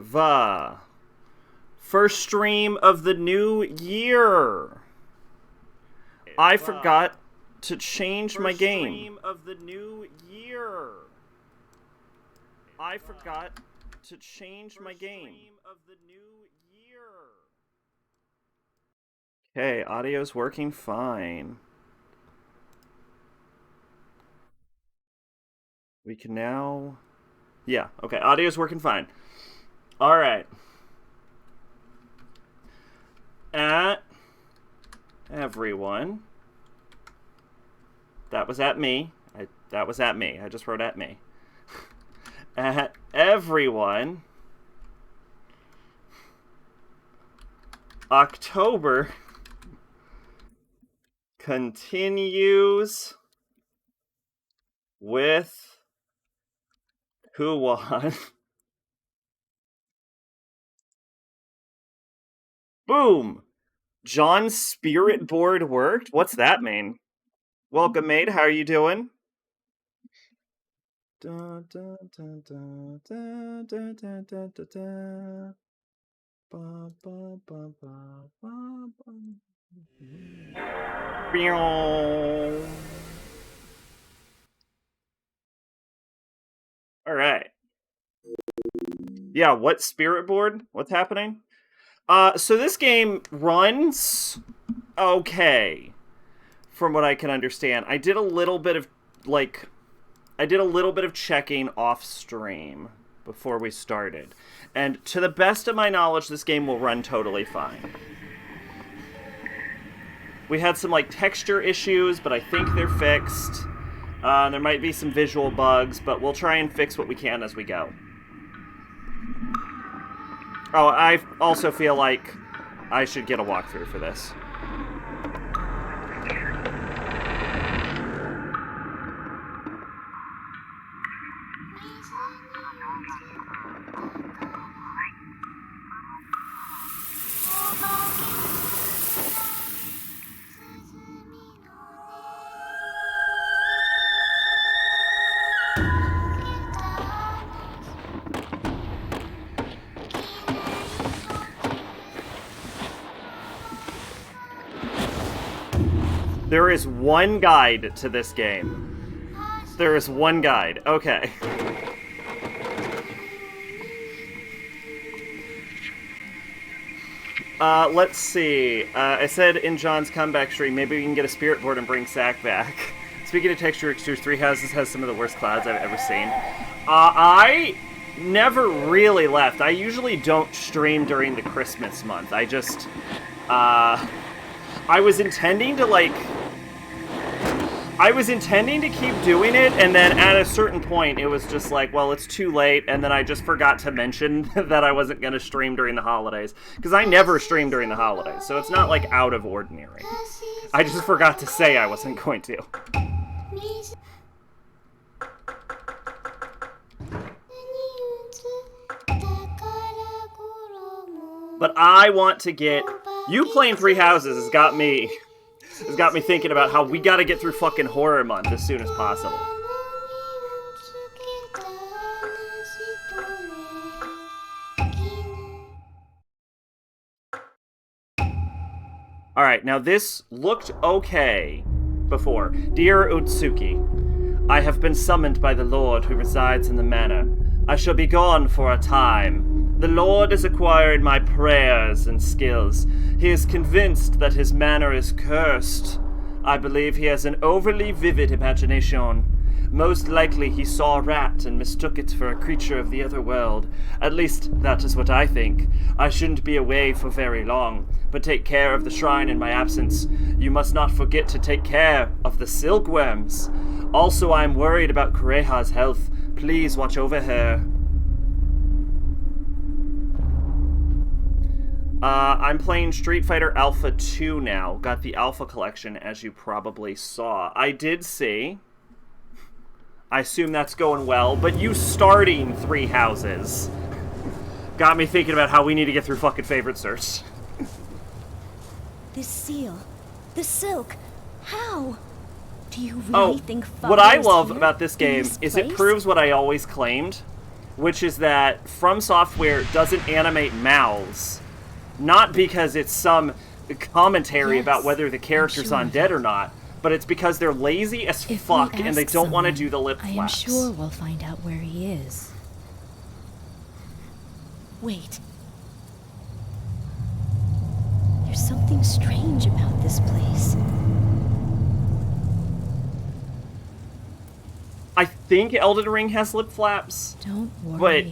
live. First stream of the new year. I forgot to change my game. Stream of the new year. I forgot to change my game. Of the new year. Okay, audio's working fine. We can now... Yeah, okay, audio's working fine. Alright. At everyone. That was at me. That was at me. I just wrote at me. At everyone. October continues with Kuon. Boom! John's spirit board worked? What's that mean? Welcome, mate. How are you doing? Da, da, da, da, da, da, da, da, da, da. Ba, ba, ba, ba, ba, ba. All right. Yeah, what spirit board? What's happening? So this game runs okay, from what I can understand. I did a little bit of checking off stream before we started. And to the best of my knowledge, this game will run totally fine. We had some texture issues, but I think they're fixed. There might be some visual bugs, but we'll try and fix what we can as we go. Oh, I also feel like I should get a walkthrough for this. There is one guide to this game. There is one guide. Okay. Let's see. I said in John's comeback stream, maybe we can get a spirit board and bring Sack back. Speaking of texture extrudes, Three Houses has some of the worst clouds I've ever seen. I never really left. I usually don't stream during the Christmas month. I just... I was intending to keep doing it, and then at a certain point, it was just like, well, it's too late, and then I just forgot to mention that I wasn't going to stream during the holidays, because I never stream during the holidays, so it's not, out of ordinary. I just forgot to say I wasn't going to. But I want to get... You playing Three Houses has got me thinking about how we gotta get through fucking horror month as soon as possible. Alright, now this looked okay before. Dear Utsuki, I have been summoned by the Lord who resides in the manor. I shall be gone for a time. The Lord has acquired my prayers and skills. He is convinced that his manor is cursed. I believe he has an overly vivid imagination. Most likely he saw a rat and mistook it for a creature of the other world. At least that is what I think. I shouldn't be away for very long, but take care of the shrine in my absence. You must not forget to take care of the silkworms. Also, I am worried about Kureha's health. Please watch over her. I'm playing Street Fighter Alpha 2 now. Got the Alpha Collection, as you probably saw. I did see. I assume that's going well, but you starting Three Houses got me thinking about how we need to get through fucking favorite search. This seal, the silk, how? Do you really think what I love here about this game is it proves what I always claimed, which is that From Software doesn't animate mouths, not because it's some commentary about whether the character's undead or not, but it's because they're lazy as fuck and they don't want to do the lip flaps. I am sure we'll find out where he is. Wait. There's something strange about this place. I think Elden Ring has lip flaps. Don't worry. But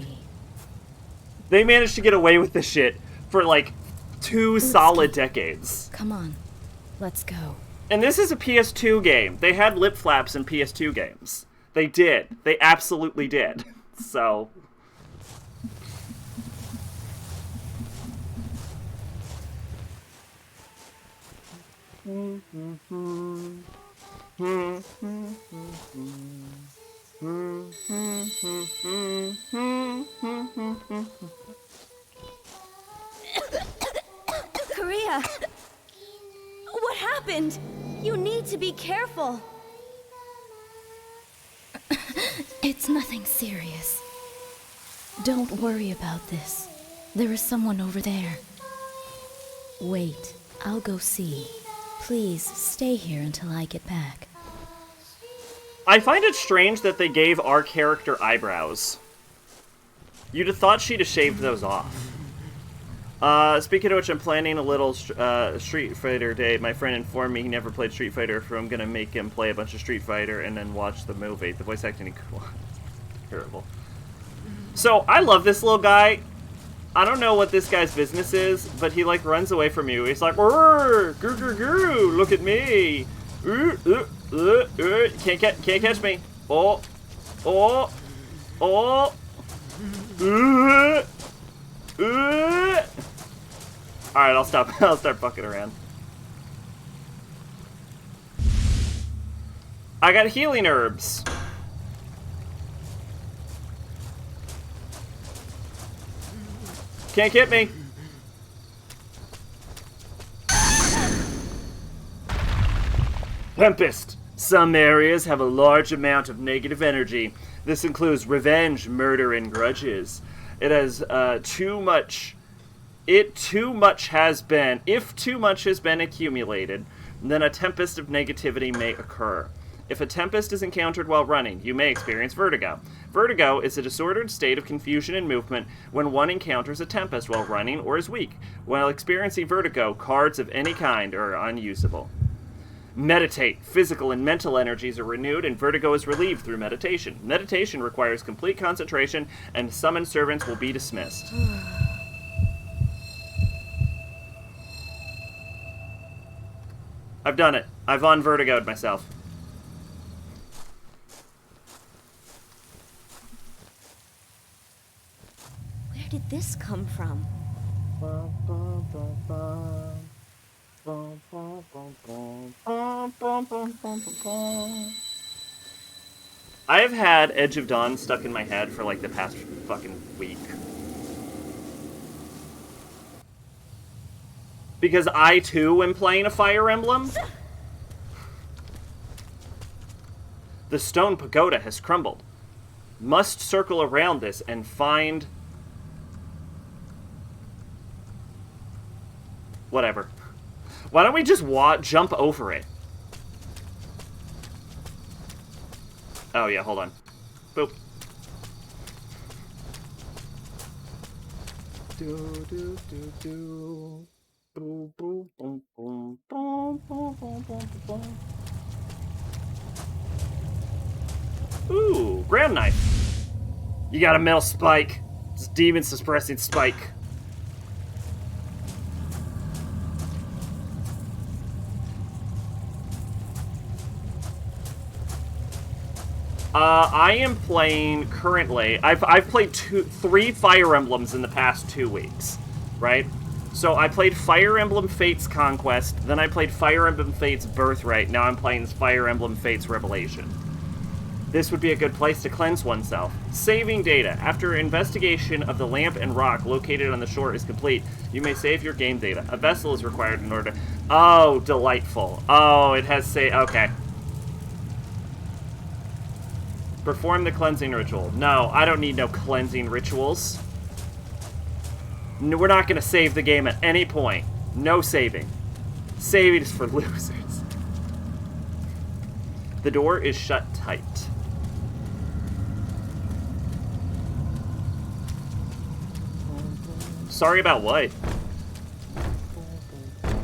they managed to get away with this shit for like 2 solid decades. Come on, let's go. And this is a PS2 game. They had lip flaps in PS2 games. They did. They absolutely did. So... Korea! What happened? You need to be careful. It's nothing serious. Don't worry about this. There is someone over there. Wait, I'll go see. Please stay here until I get back. I find it strange that they gave our character eyebrows. You'd have thought she'd have shaved those off. Speaking of which, I'm planning a little Street Fighter day. My friend informed me he never played Street Fighter, so I'm gonna make him play a bunch of Street Fighter and then watch the movie. The voice acting in Kuon. Terrible. So, I love this little guy. I don't know what this guy's business is, but he, like, runs away from you. He's like, grr, grr, grr, grr, look at me. Can't catch me. Oh. Alright, I'll stop. I'll start fucking around. I got healing herbs. Can't get me. Tempest. Some areas have a large amount of negative energy. This includes revenge, murder, and grudges. It has if too much has been accumulated, then a tempest of negativity may occur. If a tempest is encountered while running, you may experience vertigo. Vertigo is a disordered state of confusion and movement when one encounters a tempest while running or is weak. While experiencing vertigo, cards of any kind are unusable. Meditate. Physical and mental energies are renewed and vertigo is relieved through meditation. Meditation requires complete concentration and summoned servants will be dismissed. I've done it. I've unvertigoed myself. Where did this come from? I have had Edge of Dawn stuck in my head for like the past fucking week. Because I too am playing a Fire Emblem. The stone pagoda has crumbled. Must circle around this and find... Whatever. Why don't we just jump over it? Oh yeah, hold on. Boop. Do do do do. Boom boom boom boom boom boom boom boom boom. Ooh, ground knife. You got a metal spike. It's demon suppressing spike. I am playing currently. I've played 3 Fire Emblems in the past 2 weeks, right? So I played Fire Emblem Fates Conquest, then I played Fire Emblem Fates Birthright. Now I'm playing Fire Emblem Fates Revelation. This would be a good place to cleanse oneself. Saving data. After investigation of the lamp and rock located on the shore is complete, you may save your game data. A vessel is required in order to... Oh, delightful. Oh, it has okay. Perform the cleansing ritual. No, I don't need no cleansing rituals. No, we're not going to save the game at any point. No saving. Saving is for losers. The door is shut tight. Sorry about what?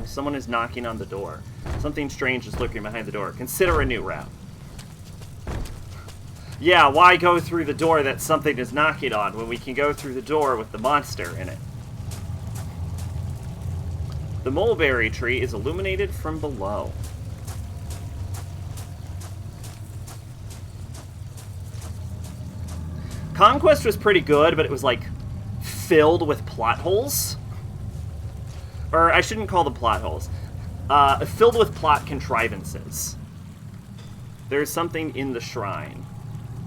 Someone is knocking on the door. Something strange is lurking behind the door. Consider a new route. Yeah, why go through the door that something is knocking on when we can go through the door with the monster in it? The mulberry tree is illuminated from below. Conquest was pretty good, but it was like filled with plot holes. Or I shouldn't call them plot holes. Filled with plot contrivances. There's something in the shrine.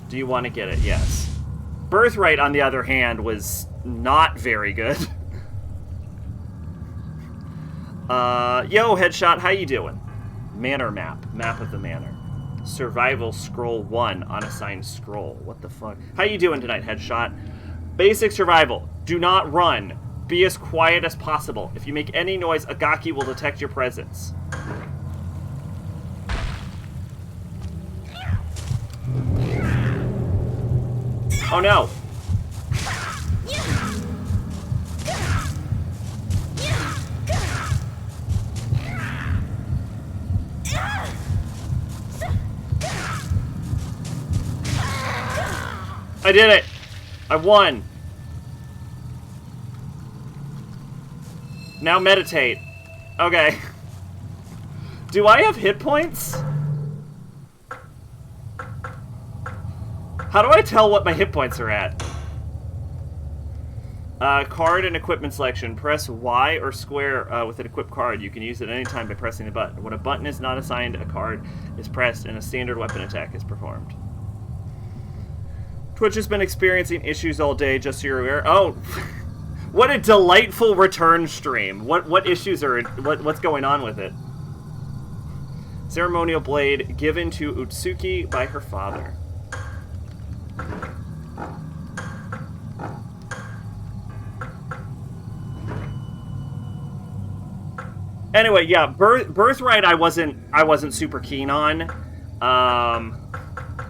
Do you want to get it? Yes. Birthright, on the other hand, was not very good. Yo, Headshot, how you doing? Manor map. Map of the manor. Survival scroll 1. Unassigned scroll. What the fuck? How you doing tonight, Headshot? Basic survival. Do not run. Be as quiet as possible. If you make any noise, Agaki will detect your presence. Oh no! I did it! I won! Now meditate. Okay. Do I have hit points? How do I tell what my hit points are at? Card and equipment selection. Press Y or square with an equipped card. You can use it any time by pressing the button. When a button is not assigned, a card is pressed and a standard weapon attack is performed. Twitch has been experiencing issues all day, just so you're aware. Oh, what a delightful return stream. What issues are, what's going on with it? Ceremonial blade given to Utsuki by her father. Anyway, yeah, Birthright I wasn't super keen on.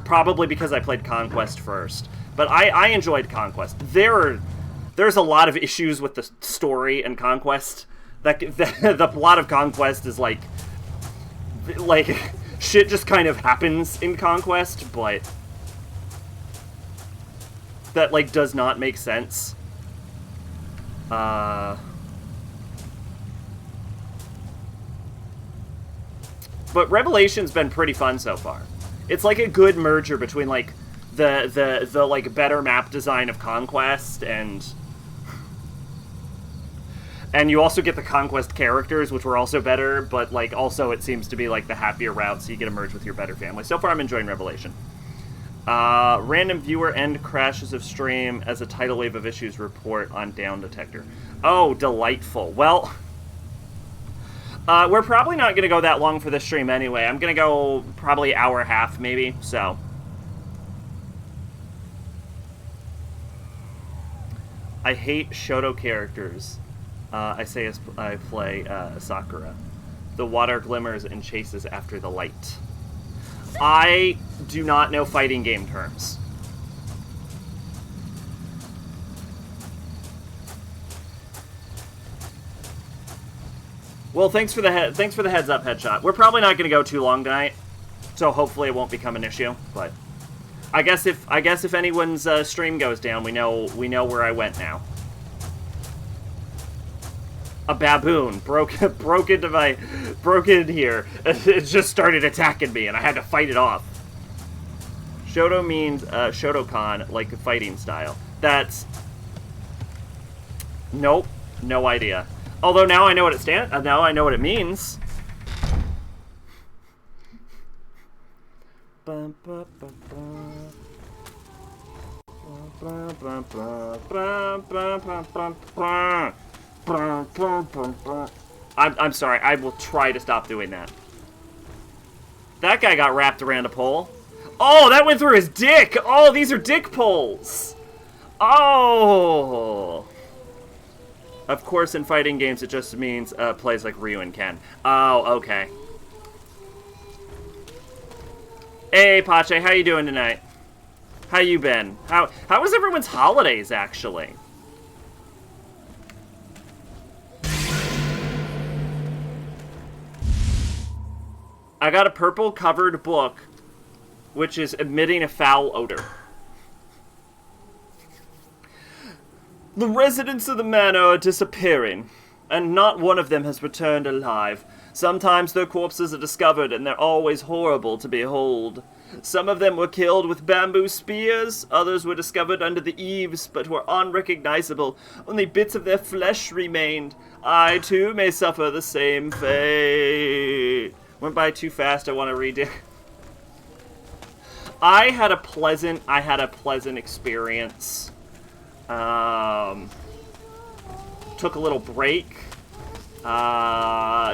Probably because I played Conquest first. But I enjoyed Conquest. There's a lot of issues with the story and Conquest. The plot of Conquest is like shit just kind of happens in Conquest, but that like does not make sense. But Revelation's been pretty fun so far. It's like a good merger between like the like better map design of Conquest and you also get the Conquest characters, which were also better, but like also it seems to be like the happier route, so you get to merge with your better family. So far I'm enjoying Revelation. Random viewer end crashes of stream as a tidal wave of issues report on down detector. Oh, delightful. Well, we're probably not going to go that long for this stream anyway. I'm going to go probably an hour and a half, maybe, so. I hate Shoto characters. I say as I play Sakura. The water glimmers and chases after the light. I do not know fighting game terms. Well, thanks for the heads up, Headshot. We're probably not going to go too long tonight, so hopefully it won't become an issue. But I guess if anyone's stream goes down, we know where I went now. A baboon broke in here. It just started attacking me, and I had to fight it off. Shoto means Shotokan, like fighting style. That's nope, no idea. Although now I know what now I know what it means. I'm sorry. I will try to stop doing that. That guy got wrapped around a pole. Oh, that went through his dick! Oh, these are dick poles! Oh! Of course, in fighting games, it just means plays like Ryu and Ken. Oh, okay. Hey, Pache, how you doing tonight? How you been? How was everyone's holidays, actually? I got a purple-covered book, which is emitting a foul odor. The residents of the manor are disappearing, and not one of them has returned alive. Sometimes their corpses are discovered, and they're always horrible to behold. Some of them were killed with bamboo spears, others were discovered under the eaves, but were unrecognizable. Only bits of their flesh remained. I, too, may suffer the same fate. Went by too fast, I want to read it. I had a pleasant experience. Took a little break.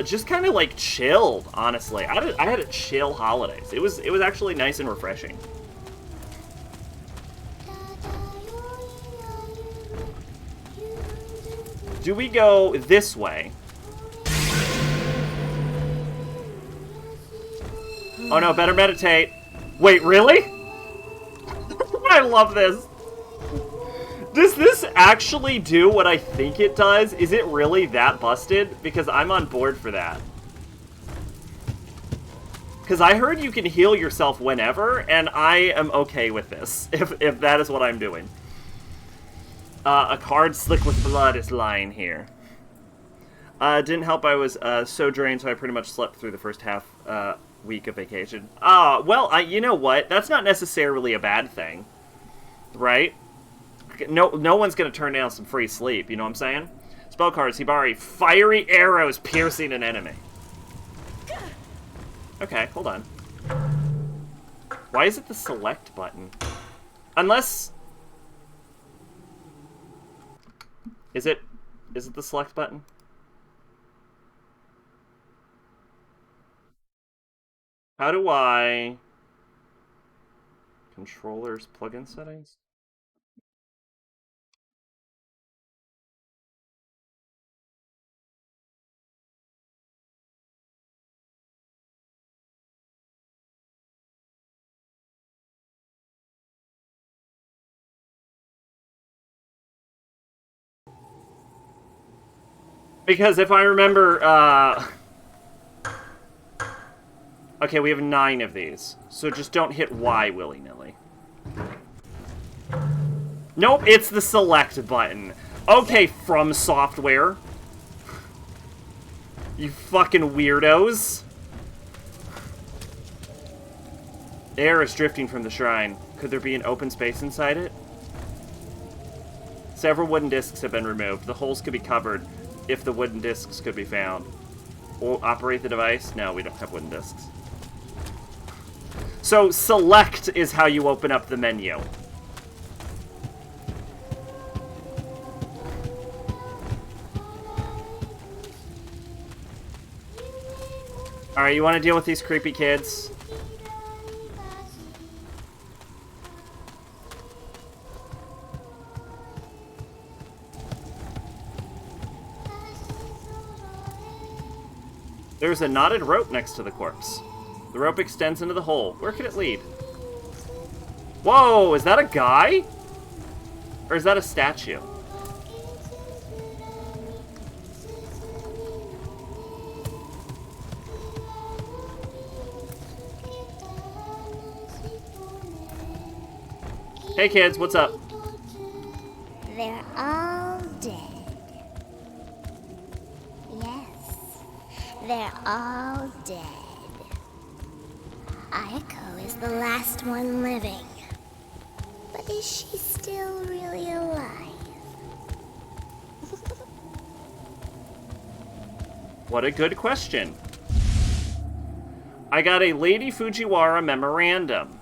Just kind of like chilled, honestly. I had a chill holidays. It was actually nice and refreshing. Do we go this way? Oh no, better meditate. Wait, really? I love this. Does this actually do what I think it does? Is it really that busted? Because I'm on board for that. Because I heard you can heal yourself whenever, and I am okay with this, if that is what I'm doing. A card slick with blood is lying here. Didn't help I was so drained, so I pretty much slept through the first half week of vacation. Well, you know what? That's not necessarily a bad thing. Right? No one's gonna turn down some free sleep, you know what I'm saying? Spell cards, Hibari. Fiery arrows piercing an enemy. Okay, hold on. Why is it the select button? Unless... Is it the select button? How do I... Controllers plugin settings? Because if I remember, okay, we have 9 of these. So just don't hit Y willy-nilly. Nope, it's the select button. Okay, From Software. You fucking weirdos. Air is drifting from the shrine. Could there be an open space inside it? Several wooden discs have been removed. The holes could be covered if the wooden discs could be found. Or operate the device? No, we don't have wooden discs. So, select is how you open up the menu. Alright, you want to deal with these creepy kids? There's a knotted rope next to the corpse. The rope extends into the hole. Where could it lead? Whoa, is that a guy? Or is that a statue? Hey kids, what's up? They're all dead. Yes, they're all dead. Ayako is the last one living. But is she still really alive? What a good question. I got a Lady Fujiwara memorandum.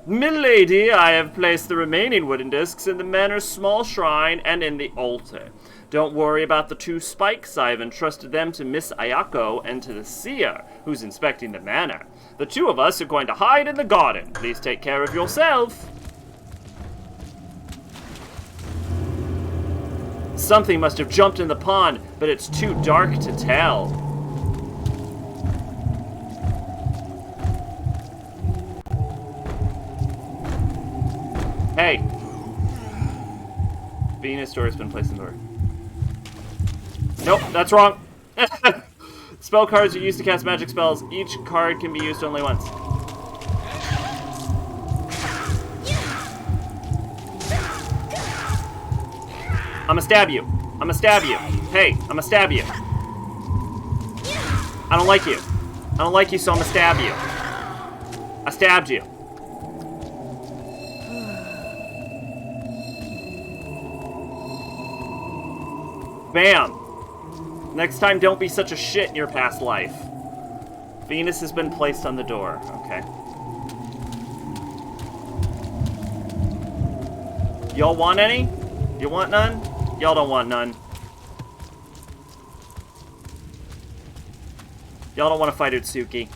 Milady, I have placed the remaining wooden discs in the manor's small shrine and in the altar. Don't worry about the 2 spikes. I have entrusted them to Miss Ayako and to the seer, who's inspecting the manor. The 2 of us are going to hide in the garden. Please take care of yourself. Something must have jumped in the pond, but it's too dark to tell. Hey. Venus door has been placed in the door. Nope, that's wrong. Spell cards are used to cast magic spells. Each card can be used only once. I'ma stab you. I'ma stab you. Hey, I'ma stab you. I don't like you. I don't like you, so I'ma stab you. I stabbed you. Bam. Next time, don't be such a shit in your past life. Venus has been placed on the door. Okay. Y'all want any? You want none? Y'all don't want none. Y'all don't want to fight Utsuki.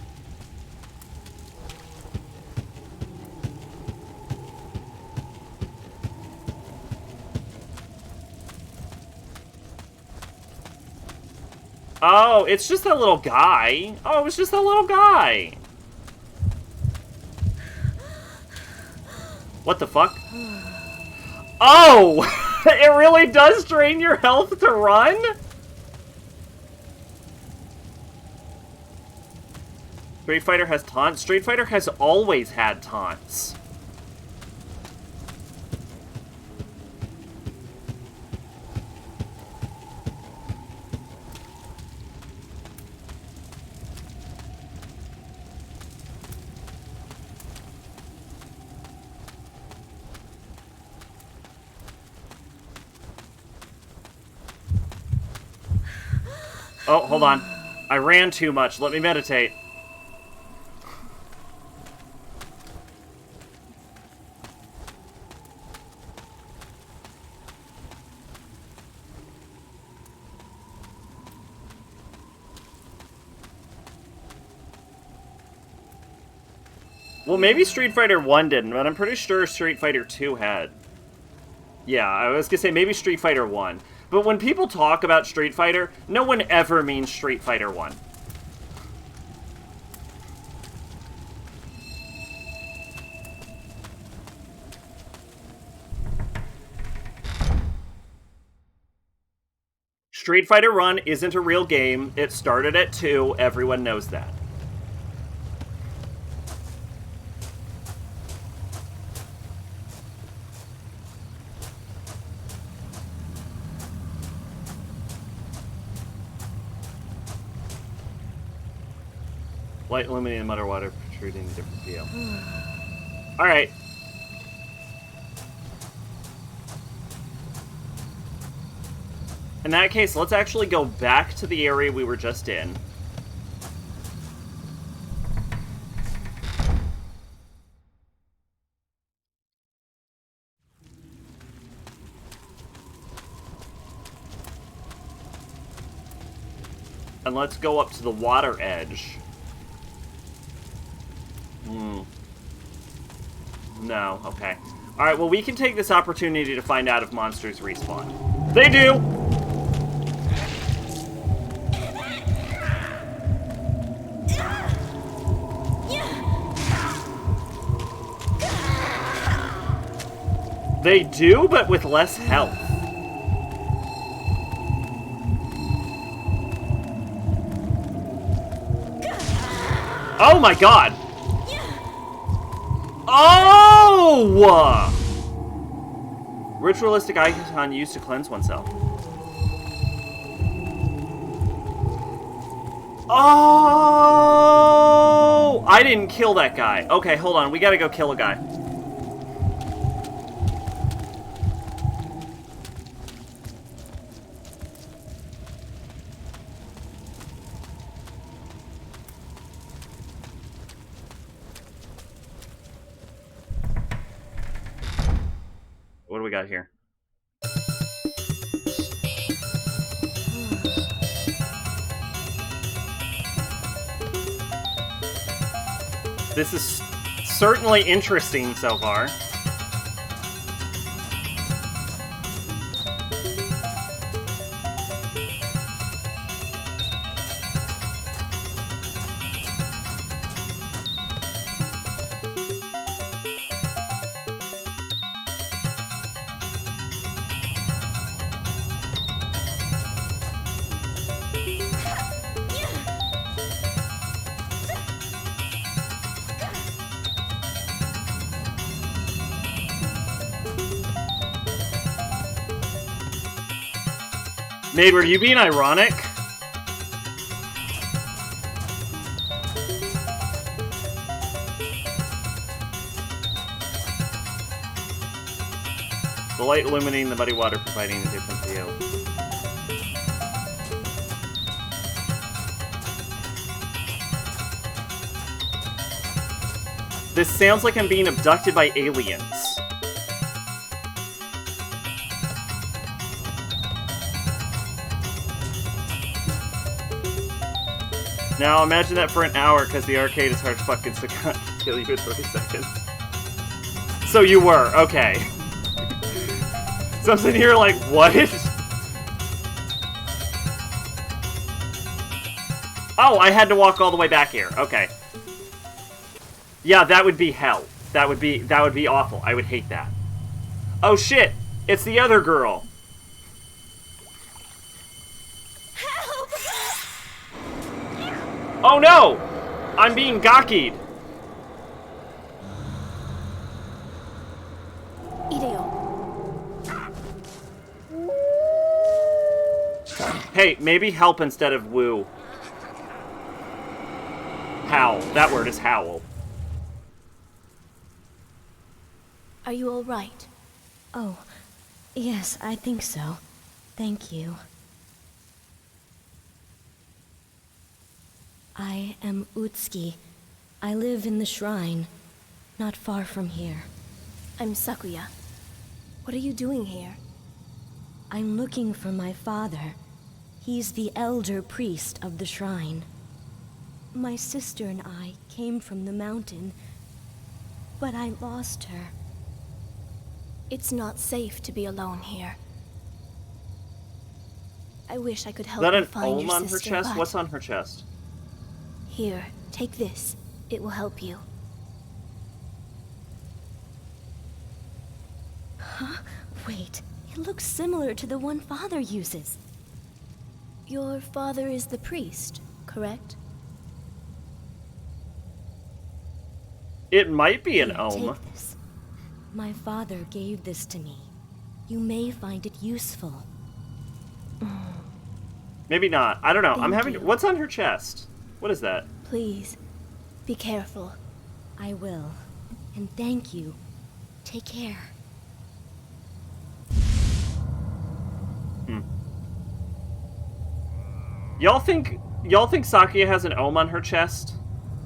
Oh, it's just that little guy. Oh, it's just that little guy. What the fuck? Oh! It really does drain your health to run? Street Fighter has taunts? Street Fighter has always had taunts. Oh, hold on. I ran too much. Let me meditate. Well, maybe Street Fighter 1 didn't, but I'm pretty sure Street Fighter 2 had. Yeah, I was gonna say maybe Street Fighter 1. But when people talk about Street Fighter, no one ever means Street Fighter 1. Street Fighter 1 isn't a real game. It started at 2. Everyone knows that. Light illuminating mud or water protruding a different view. Alright. In that case, let's actually go back to the area we were just in. And let's go up to the water edge. No, okay. Alright, well, we can take this opportunity to find out if monsters respawn. They do! They do, but with less health. Oh my god! Oh! Ritualistic icon used to cleanse oneself. Oh! I didn't kill that guy. Okay, hold on. We gotta go kill a guy. got here? This is certainly interesting so far. Maid, were you being ironic? The light illuminating the muddy water, providing a different view. This sounds like I'm being abducted by aliens. Now imagine that for an hour, because the arcade is hard to fucking kill you in 30 seconds. So you were, okay. So I'm sitting here like, what? Oh, I had to walk all the way back here. Okay. Yeah, that would be hell. That would be awful. I would hate that. Oh shit! It's the other girl. Oh no! I'm being gawkied! Hey, maybe help instead of woo. Howl. That word is howl. Are you all right? Oh, yes, I think so. Thank you. I am Utsuki. I live in the shrine, not far from here. I'm Sakuya. What are you doing here? I'm looking for my father. He's the elder priest of the shrine. My sister and I came from the mountain, but I lost her. It's not safe to be alone here. I wish I could help Is that you an find ohm your on her sister, chest? but... What's on her chest? Here, take this. It will help you. Huh? Wait, it looks similar to the one Father uses. Your father is the priest, correct? It might be an Here, ohm. take this. My father gave this to me. You may find it useful. Maybe not. I don't know. I'm Thank having... you. What's on her chest? What is that? Please, be careful. I will. And thank you. Take care. Y'all think Sakuya has an ohm on her chest?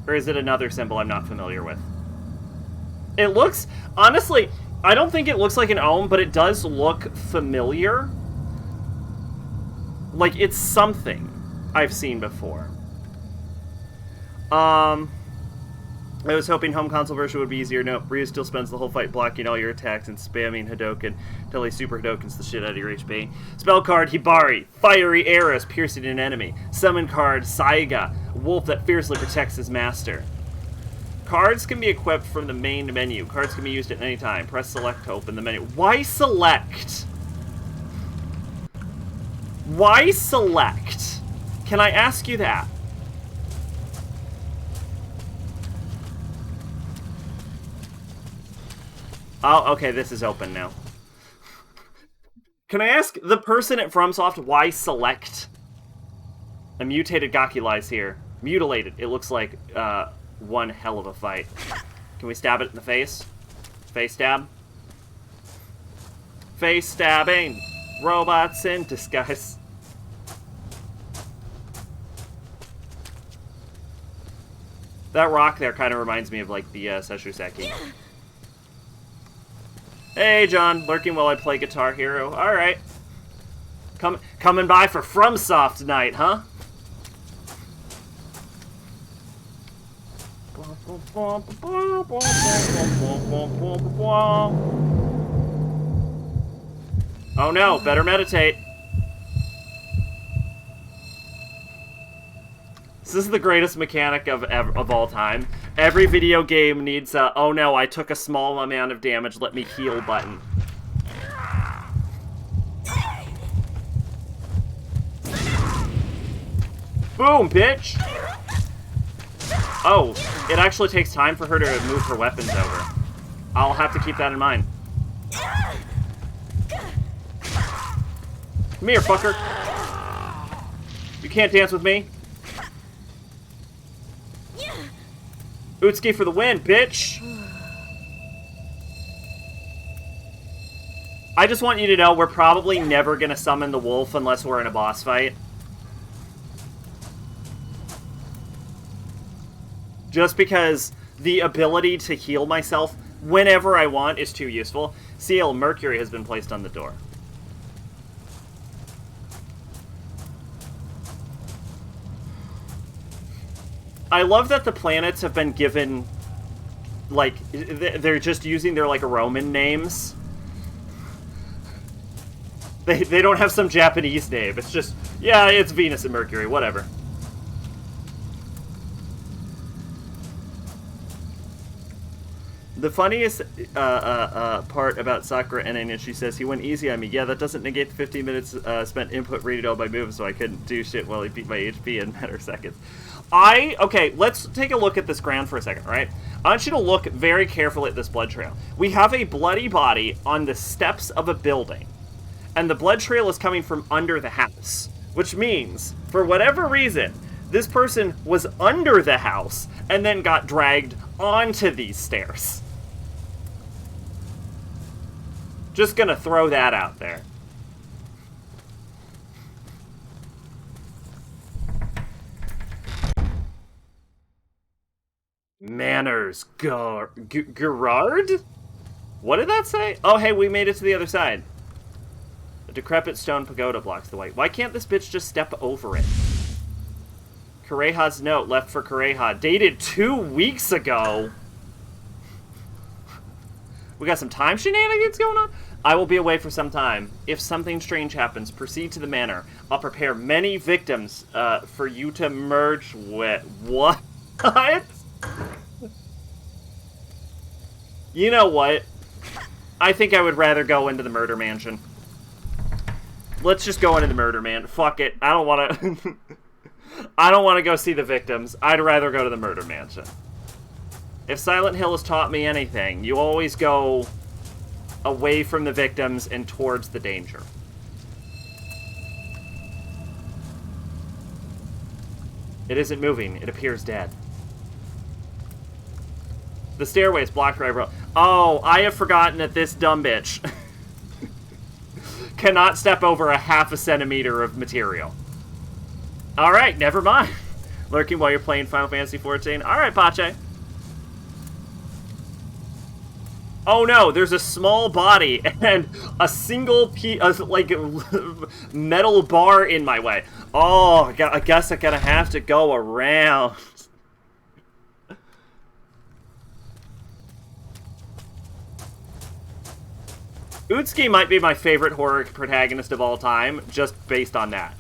Or is it another symbol I'm not familiar with? It looks... Honestly, I don't think it looks like an ohm, but it does look familiar. Like, it's something I've seen before. I was hoping home console version would be easier. Nope, Ryu still spends the whole fight blocking all your attacks and spamming Hadoken until he super Hadokens the shit out of your HP. Spell card, Hibari. Fiery arrows piercing an enemy. Summon card, Saiga. Wolf that fiercely protects his master. Cards can be equipped from the main menu. Cards can be used at any time. Press select to open the menu. Why select? Why select? Can I ask you that? Oh, okay, this is open now. Can I ask the person at FromSoft why select? A mutated Gaki lies here. Mutilated. It looks like one hell of a fight. Can we stab it in the face? Face stab? Face stabbing! Robots in disguise. That rock there kind of reminds me of like the Seshuseki. Hey, John. Lurking while I play Guitar Hero. Alright. Coming by for FromSoft tonight, huh? Oh no, better meditate. This is the greatest mechanic of all time. Every video game needs a, oh no, I took a small amount of damage, let me heal button. Boom, bitch! Oh, it actually takes time for her to move her weapons over. I'll have to keep that in mind. Come here, fucker. You can't dance with me. Utsuki for the win, bitch! I just want you to know we're probably never gonna summon the wolf unless we're in a boss fight. Just because the ability to heal myself whenever I want is too useful. Seal, Mercury has been placed on the door. I love that the planets have been given, like, they're just using their, like, Roman names. They don't have some Japanese name. It's just, yeah, it's Venus and Mercury, whatever. The funniest part about Sakura ending is she says, he went easy on me. Yeah, that doesn't negate the 15 minutes spent input reading all my moves, so I couldn't do shit while he beat my HP in matter of seconds. Okay, let's take a look at this ground for a second, right? I want you to look very carefully at this blood trail. We have a bloody body on the steps of a building, and the blood trail is coming from under the house, which means, for whatever reason, this person was under the house and then got dragged onto these stairs. Just gonna throw that out there. Manners, Gerard? What did that say? Oh, hey, we made it to the other side. A decrepit stone pagoda blocks the way. Why can't this bitch just step over it? Kureha's note left for Kureha. Dated 2 weeks ago. We got some time shenanigans going on? I will be away for some time. If something strange happens, proceed to the manor. I'll prepare many victims for you to merge with. What? You know what? I think I would rather go into the murder mansion. Let's just go into the murder man. Fuck it. I don't want to... I don't want to go see the victims. I'd rather go to the murder mansion. If Silent Hill has taught me anything, you always go away from the victims and towards the danger. It isn't moving. It appears dead. The stairway is blocked right row. Oh, I have forgotten that this dumb bitch cannot step over a ½ centimeter of material. Alright, never mind. Lurking while you're playing Final Fantasy XIV. Alright, Pache. Oh no, there's a small body and a single piece of, like, metal bar in my way. Oh, I guess I'm gonna have to go around. Utsuki might be my favorite horror protagonist of all time, just based on that.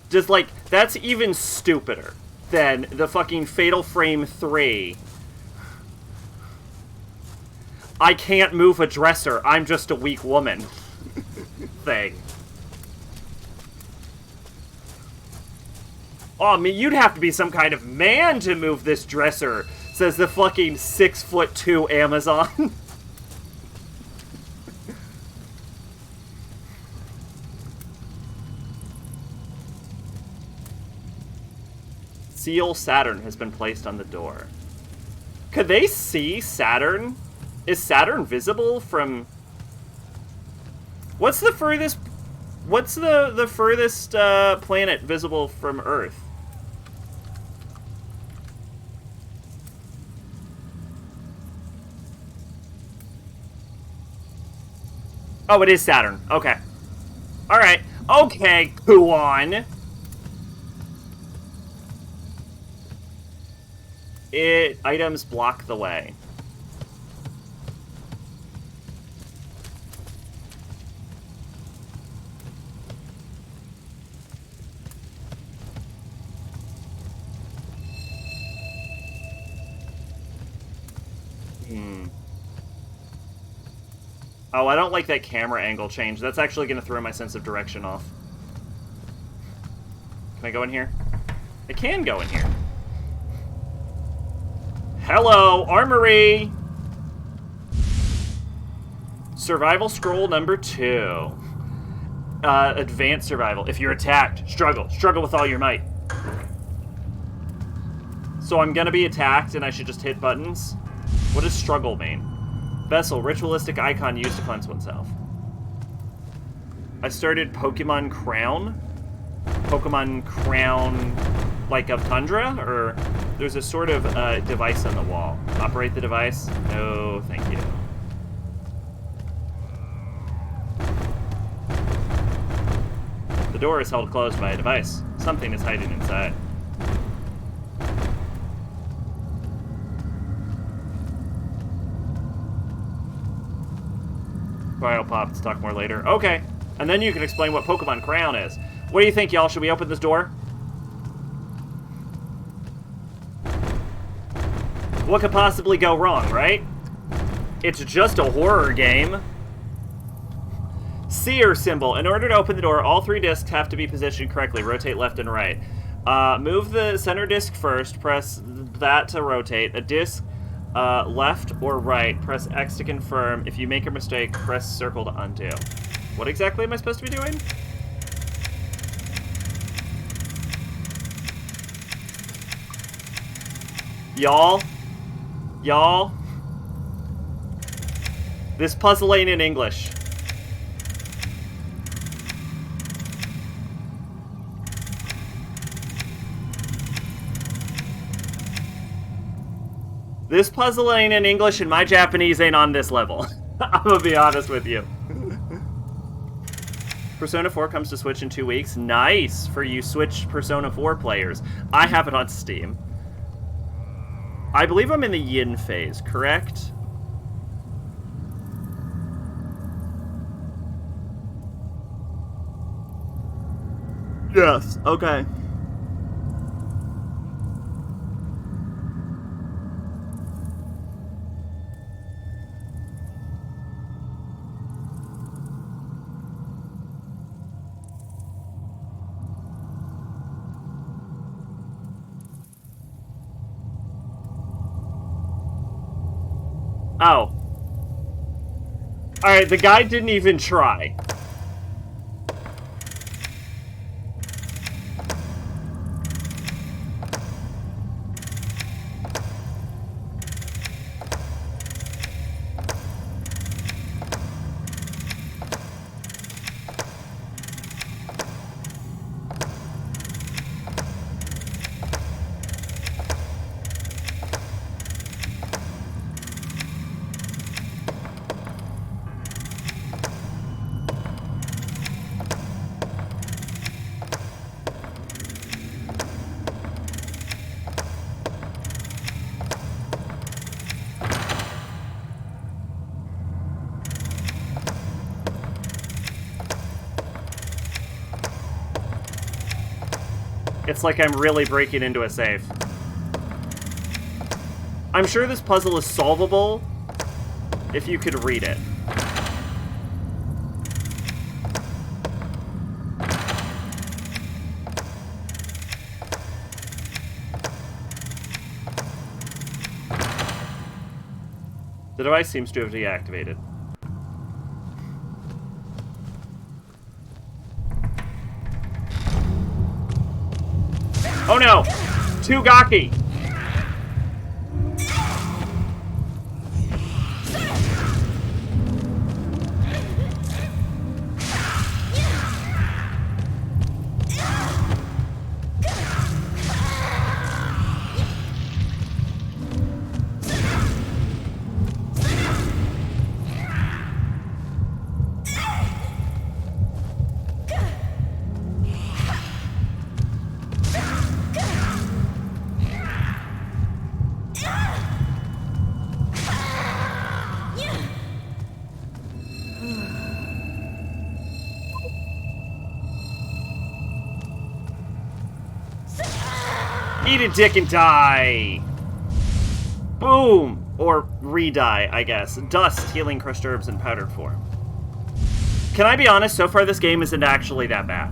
Just, like, that's even stupider than the fucking Fatal Frame 3. I can't move a dresser, I'm just a weak woman thing. Oh, I mean, you'd have to be some kind of man to move this dresser, says the fucking 6'2" Amazon. Seal Saturn has been placed on the door. Could they see Saturn? Is Saturn visible from... What's the furthest... What's the furthest planet visible from Earth? Oh, it is Saturn. Okay. Alright. Okay, Kuon. Items block the way. Oh, I don't like that camera angle change. That's actually going to throw my sense of direction off. Can I go in here? I can go in here. Hello, armory! Survival scroll number 2. Advanced survival. If you're attacked, struggle. Struggle with all your might. So I'm gonna be attacked and I should just hit buttons? What does struggle mean? Vessel, ritualistic icon used to cleanse oneself. I started Pokemon Crown? Pokemon Crown, like of Tundra? Or there's a sort of device on the wall. Operate the device? No, thank you. The door is held closed by a device. Something is hiding inside. Cryo pop, let's talk more later. Okay, and then you can explain what Pokemon Crown is. What do you think, y'all? Should we open this door? What could possibly go wrong, right? It's just a horror game. Seer symbol. In order to open the door, all 3 discs have to be positioned correctly. Rotate left and right. Move the center disc first. Press that to rotate. A disc left or right. Press X to confirm. If you make a mistake, press circle to undo. What exactly am I supposed to be doing? Y'all? This puzzle ain't in English. This puzzle ain't in English and my Japanese ain't on this level. I'm gonna be honest with you. Persona 4 comes to Switch in 2 weeks. Nice for you Switch Persona 4 players. I have it on Steam. I believe I'm in the yin phase, correct? Yes, okay. Oh. Alright, the guy didn't even try. It's like I'm really breaking into a safe. I'm sure this puzzle is solvable if you could read it. The device seems to have deactivated. Oh no! Tugaki! Eat a dick and die! Boom! Or re-die, I guess. Dust, healing crushed herbs in powdered form. Can I be honest? So far this game isn't actually that bad.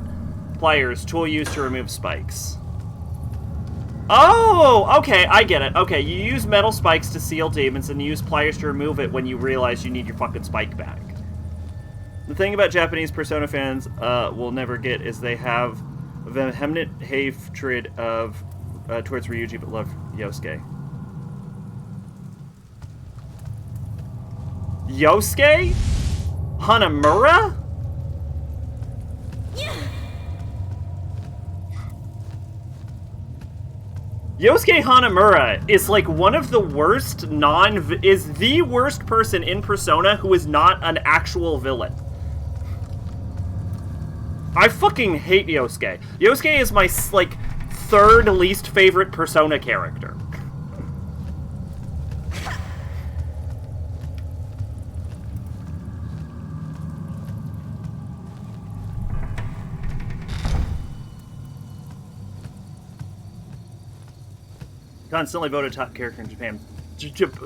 Pliers, tool used to remove spikes. Oh! Okay, I get it. Okay, you use metal spikes to seal demons, and you use pliers to remove it when you realize you need your fucking spike back. The thing about Japanese Persona fans will never get is they have vehement hatred of towards Ryuji but love Yosuke. Yosuke? Hanamura? Yosuke Hanamura is like one of the worst is the worst person in Persona who is not an actual villain. I fucking hate Yosuke. Yosuke is my, like, third least favorite Persona character. Constantly voted top character in Japan.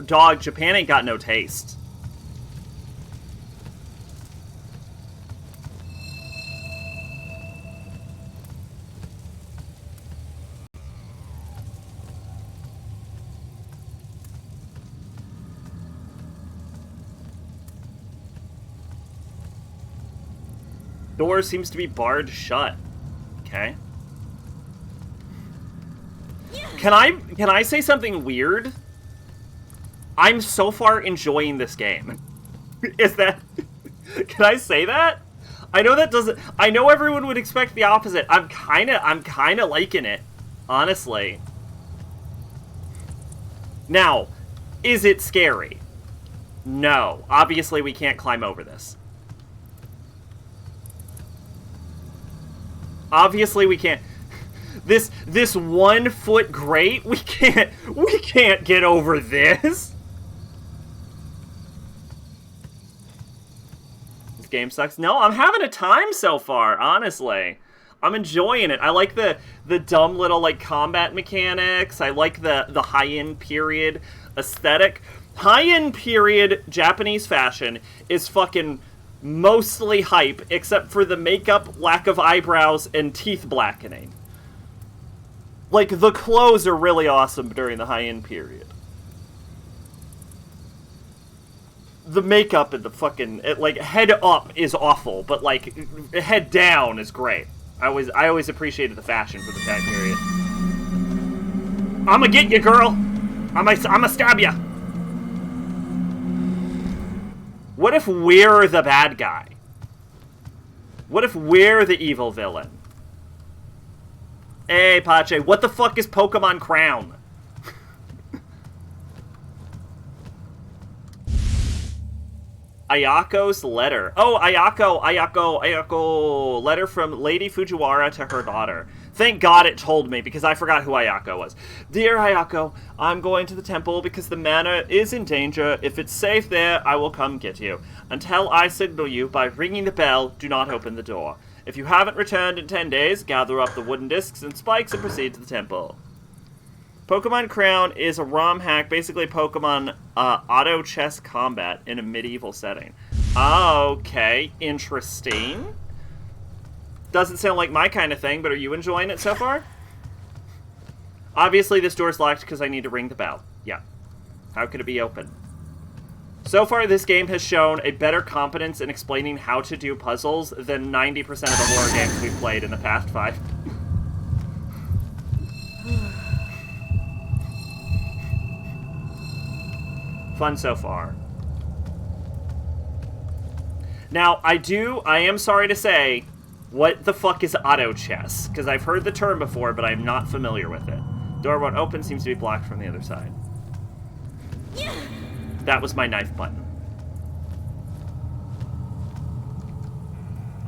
Dog, Japan ain't got no taste. Door seems to be barred shut. Okay. Can I say something weird? I'm so far enjoying this game. Is that... Can I say that? I know that doesn't... I know everyone would expect the opposite. I'm kinda liking it. Honestly. Now, is it scary? No. Obviously, we can't climb over this. Obviously, we can't... This 1 foot grate, we can't get over this. This game sucks. No, I'm having a time so far, honestly. I'm enjoying it. I like the dumb little, like, combat mechanics. I like the high-end period aesthetic. High-end period Japanese fashion is fucking mostly hype, except for the makeup, lack of eyebrows, and teeth blackening. Like, the clothes are really awesome during the high-end period. The makeup and the fucking... like, head up is awful, but, like, head down is great. I always appreciated the fashion for the time period. I'ma get you, girl! I'ma stab ya! What if we're the bad guy? What if we're the evil villain? Hey, Pache, what the fuck is Pokemon Crown? Ayako's letter. Oh, Ayako. Letter from Lady Fujiwara to her daughter. Thank God it told me, because I forgot who Ayako was. Dear Ayako, I'm going to the temple because the manor is in danger. If it's safe there, I will come get you. Until I signal you by ringing the bell, do not open the door. If you haven't returned in 10 days, gather up the wooden discs and spikes and proceed to the temple. Pokemon Crown is a ROM hack, basically Pokemon auto chess combat in a medieval setting. Okay, interesting. Doesn't sound like my kind of thing, but are you enjoying it so far? Obviously this door's locked because I need to ring the bell. Yeah. How could it be open? So far, this game has shown a better competence in explaining how to do puzzles than 90% of the horror games we've played in the past 5. Fun so far. Now, I am sorry to say, what the fuck is auto chess? Because I've heard the term before, but I'm not familiar with it. Door won't open, seems to be blocked from the other side. That was my knife button.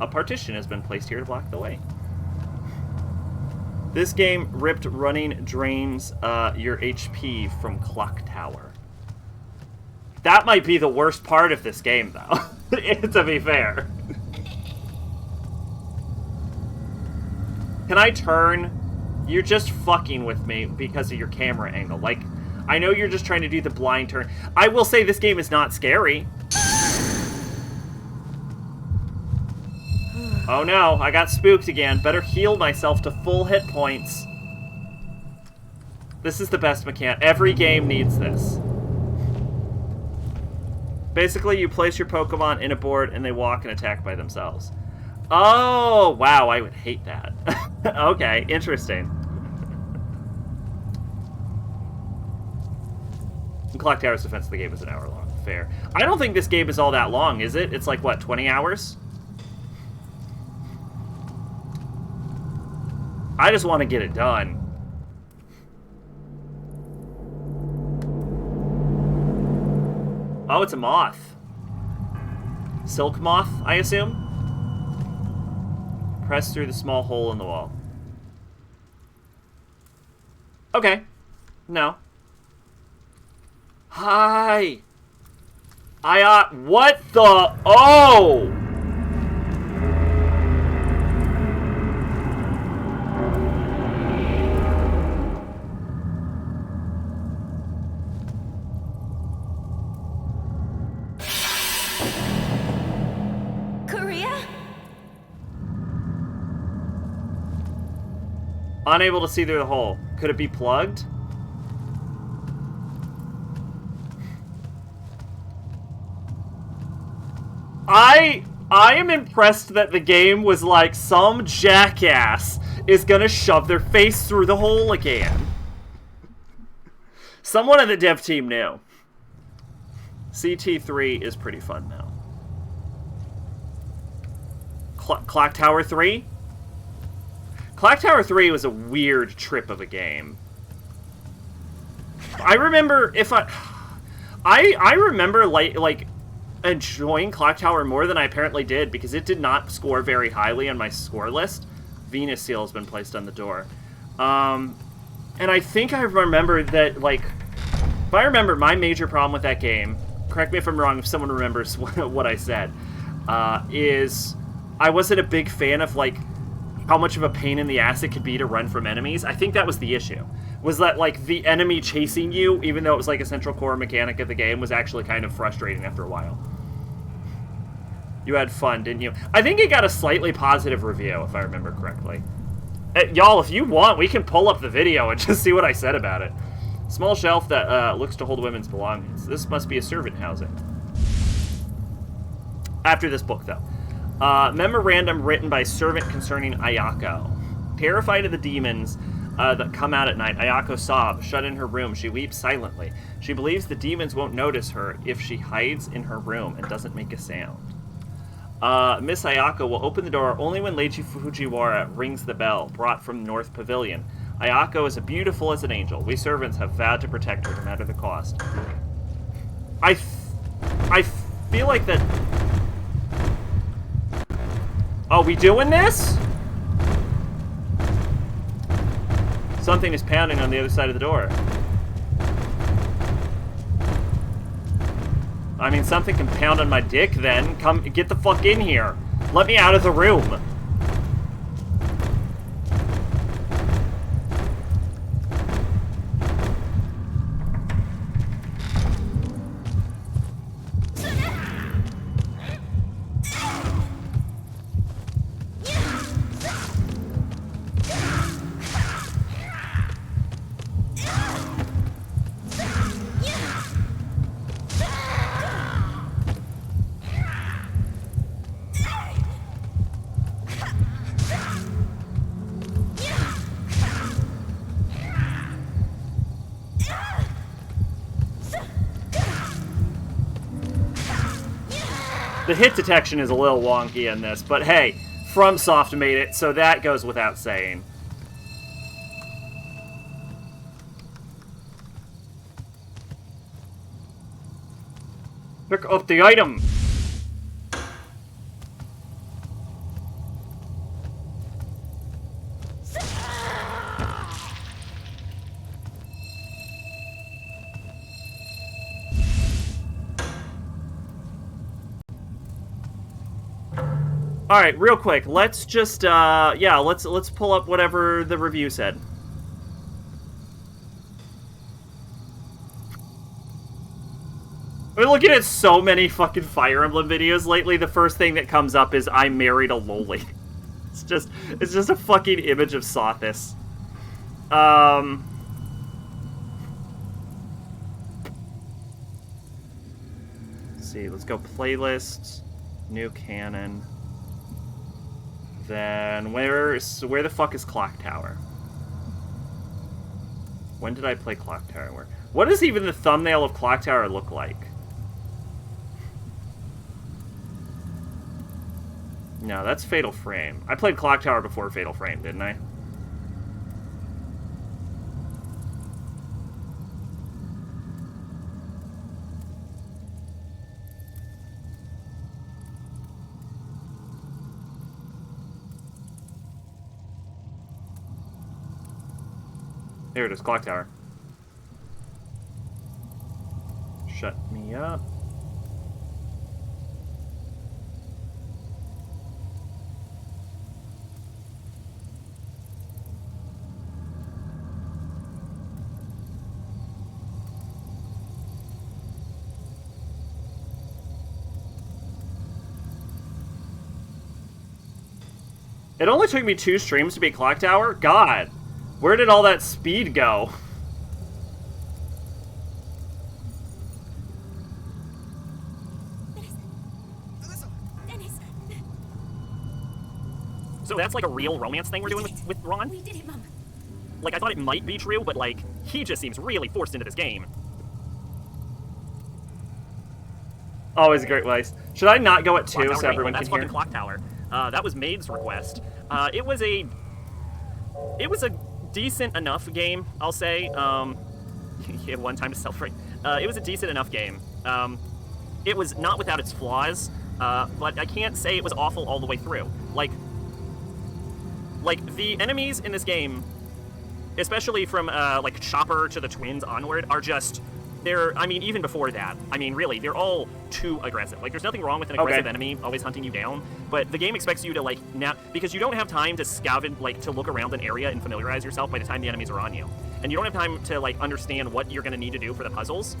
A partition has been placed here to block the way. This game ripped running drains your HP from Clock Tower. That might be the worst part of this game, though, to be fair. Can I turn? You're just fucking with me because of your camera angle. Like, I know you're just trying to do the blind turn. I will say this game is not scary. Oh no, I got spooked again. Better heal myself to full hit points. This is the best mechanic. Every game needs this. Basically, you place your Pokemon in a board and they walk and attack by themselves. Oh, wow, I would hate that. Okay, interesting. Clock Tower's defense of the game is an hour long. Fair. I don't think this game is all that long, is it? It's like, what, 20 hours? I just want to get it done. Oh, it's a moth. Silk moth, I assume? Press through the small hole in the wall. Okay. No. Hi! What the... Oh! Unable to see through the hole. Could it be plugged? I am impressed that the game was like, some jackass is gonna shove their face through the hole again. Someone in the dev team knew. CT3 is pretty fun now. Clock Tower 3? Clock Tower 3 was a weird trip of a game. I remember I remember like enjoying Clock Tower more than I apparently did because it did not score very highly on my score list. Venus seal has been placed on the door. And I think I remember that, like, if I remember, my major problem with that game, correct me if I'm wrong if someone remembers what I said, is I wasn't a big fan of, like, how much of a pain in the ass it could be to run from enemies. I think that was the issue. Was that, like, the enemy chasing you, even though it was, like, a central core mechanic of the game, was actually kind of frustrating after a while. You had fun, didn't you? I think it got a slightly positive review, if I remember correctly. Y'all, if you want, we can pull up the video and just see what I said about it. Small shelf that looks to hold women's belongings. This must be a servant housing. After this book, though. Memorandum written by servant concerning Ayako. Terrified of the demons that come out at night, Ayako sobs. Shut in her room, she weeps silently. She believes the demons won't notice her if she hides in her room and doesn't make a sound. Miss Ayako will open the door only when Leiji Fujiwara rings the bell, brought from North Pavilion. Ayako is as beautiful as an angel. We servants have vowed to protect her no matter the cost. I feel like that... Oh, we doing this? Something is pounding on the other side of the door. I mean, something can pound on my dick then. Come, get the fuck in here. Let me out of the room. The hit detection is a little wonky in this, but hey, FromSoft made it, so that goes without saying. Pick up the item! Alright, real quick, let's just, yeah, let's pull up whatever the review said. We're looking at so many fucking Fire Emblem videos lately. The first thing that comes up is I married a loli. It's just a fucking image of Sothis. Let's see, let's go playlists, new canon. Then where the fuck is Clock Tower? When did I play Clock Tower? What does even the thumbnail of Clock Tower look like? No, that's Fatal Frame. I played Clock Tower before Fatal Frame, didn't I? There it is, Clock Tower. Shut me up. It only took me 2 streams to beat Clock Tower? God, where did all that speed go? So that's like a real romance thing we're doing with Ron? We did it, Mom. Like, I thought it might be true, but, like, he just seems really forced into this game. Always a great place. Should I not go at 2 so everyone can hear? That's fucking Clock Tower. That was Maid's request. It was a decent enough game, I'll say. He had one time to celebrate. It was a decent enough game. It was not without its flaws, but I can't say it was awful all the way through. Like the enemies in this game, especially from like Chopper to the twins onward, are just, I mean, even before that, I mean, really, they're all too aggressive. Like, there's nothing wrong with an aggressive enemy always hunting you down, but the game expects you to, like, because you don't have time to scavenge, like, to look around an area and familiarize yourself by the time the enemies are on you. And you don't have time to, like, understand what you're going to need to do for the puzzles.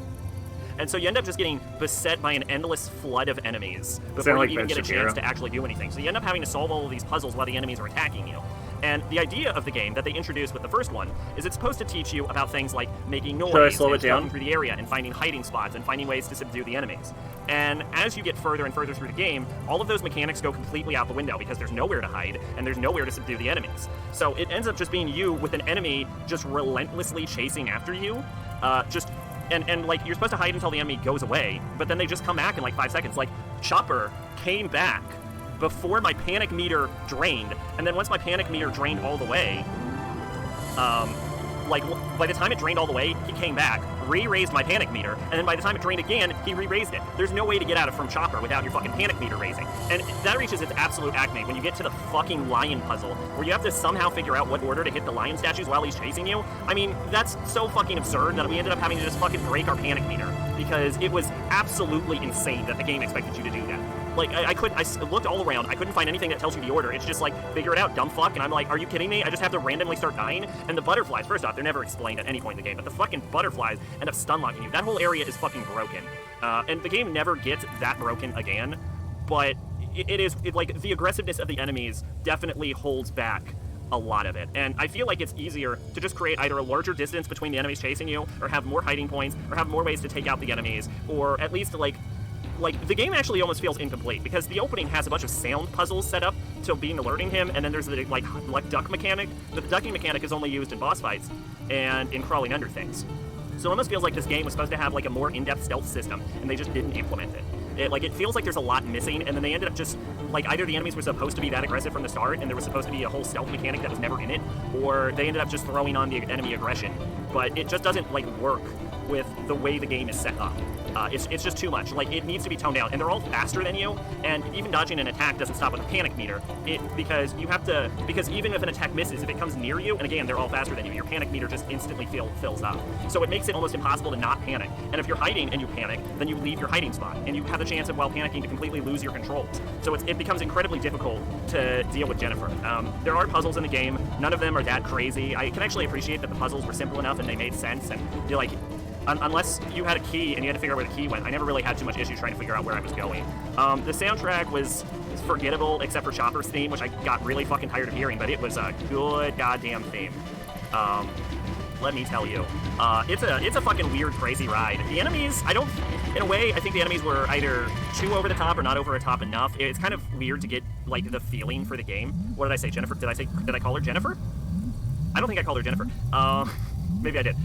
And so you end up just getting beset by an endless flood of enemies before you even get a chance to actually do anything. So you end up having to solve all of these puzzles while the enemies are attacking you. And the idea of the game that they introduced with the first one is it's supposed to teach you about things like making noise, and going through the area, and finding hiding spots, and finding ways to subdue the enemies. And as you get further and further through the game, all of those mechanics go completely out the window because there's nowhere to hide, and there's nowhere to subdue the enemies. So it ends up just being you with an enemy just relentlessly chasing after you, And like, you're supposed to hide until the enemy goes away, but then they just come back in like 5 seconds. Like, Chopper came back before my panic meter drained, and then once my panic meter drained all the way, like, by the time it drained all the way, he came back, re-raised my panic meter, and then by the time it drained again, he re-raised it. There's no way to get out of from Chopper without your fucking panic meter raising. And that reaches its absolute acme when you get to the fucking lion puzzle, where you have to somehow figure out what order to hit the lion statues while he's chasing you. I mean, that's so fucking absurd that we ended up having to just fucking break our panic meter, because it was absolutely insane that the game expected you to do that. Like, I looked all around, I couldn't find anything that tells you the order. It's just like, figure it out, dumb fuck, and I'm like, are you kidding me? I just have to randomly start dying? And the butterflies, first off, they're never explained at any point in the game, but the fucking butterflies end up stun-locking you. That whole area is fucking broken. And the game never gets that broken again, but like, the aggressiveness of the enemies definitely holds back a lot of it. And I feel like it's easier to just create either a larger distance between the enemies chasing you, or have more hiding points, or have more ways to take out the enemies, or at least, like, the game actually almost feels incomplete, because the opening has a bunch of sound puzzles set up to being alerting him, and then there's the, like duck mechanic, but the ducking mechanic is only used in boss fights and in crawling under things. So it almost feels like this game was supposed to have, like, a more in-depth stealth system, and they just didn't implement it. It feels like there's a lot missing, and then they ended up just, like, either the enemies were supposed to be that aggressive from the start, and there was supposed to be a whole stealth mechanic that was never in it, or they ended up just throwing on the enemy aggression. But it just doesn't, like, work with the way the game is set up. It's just too much. Like, it needs to be toned down, and they're all faster than you, and even dodging an attack doesn't stop with a panic meter. Because even if an attack misses, if it comes near you, and again, they're all faster than you, your panic meter just instantly fills up. So it makes it almost impossible to not panic. And if you're hiding and you panic, then you leave your hiding spot, and you have the chance of, while panicking, to completely lose your controls. So it becomes incredibly difficult to deal with Jennifer. There are puzzles in the game. None of them are that crazy. I can actually appreciate that the puzzles were simple enough and they made sense, and you're like, unless you had a key and you had to figure out where the key went, I never really had too much issue trying to figure out where I was going. The soundtrack was forgettable, except for Chopper's theme, which I got really fucking tired of hearing, but it was a good goddamn theme. Let me tell you. It's a fucking weird, crazy ride. The enemies, in a way, I think the enemies were either too over the top or not over the top enough. It's kind of weird to get, like, the feeling for the game. What did I say, Jennifer? Did I call her Jennifer? I don't think I called her Jennifer. Maybe I did.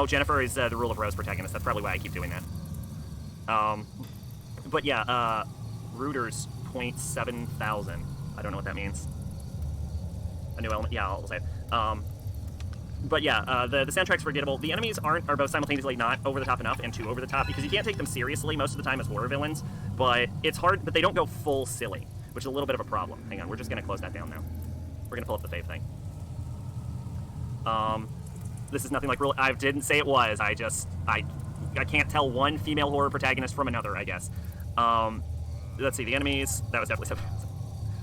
Jennifer is the Rule of Rose protagonist. That's probably why I keep doing that. But yeah, Rooters 0.7,000. I don't know what that means. A new element? Yeah, I'll say it. But yeah, the soundtrack's forgettable. The enemies are both simultaneously not over the top enough and too over the top, because you can't take them seriously most of the time as horror villains, but it's hard, but they don't go full silly, which is a little bit of a problem. Hang on, we're just gonna close that down now. We're gonna pull up the fave thing. This is nothing like real, I didn't say it was, I can't tell one female horror protagonist from another, I guess. Let's see, the enemies, that was definitely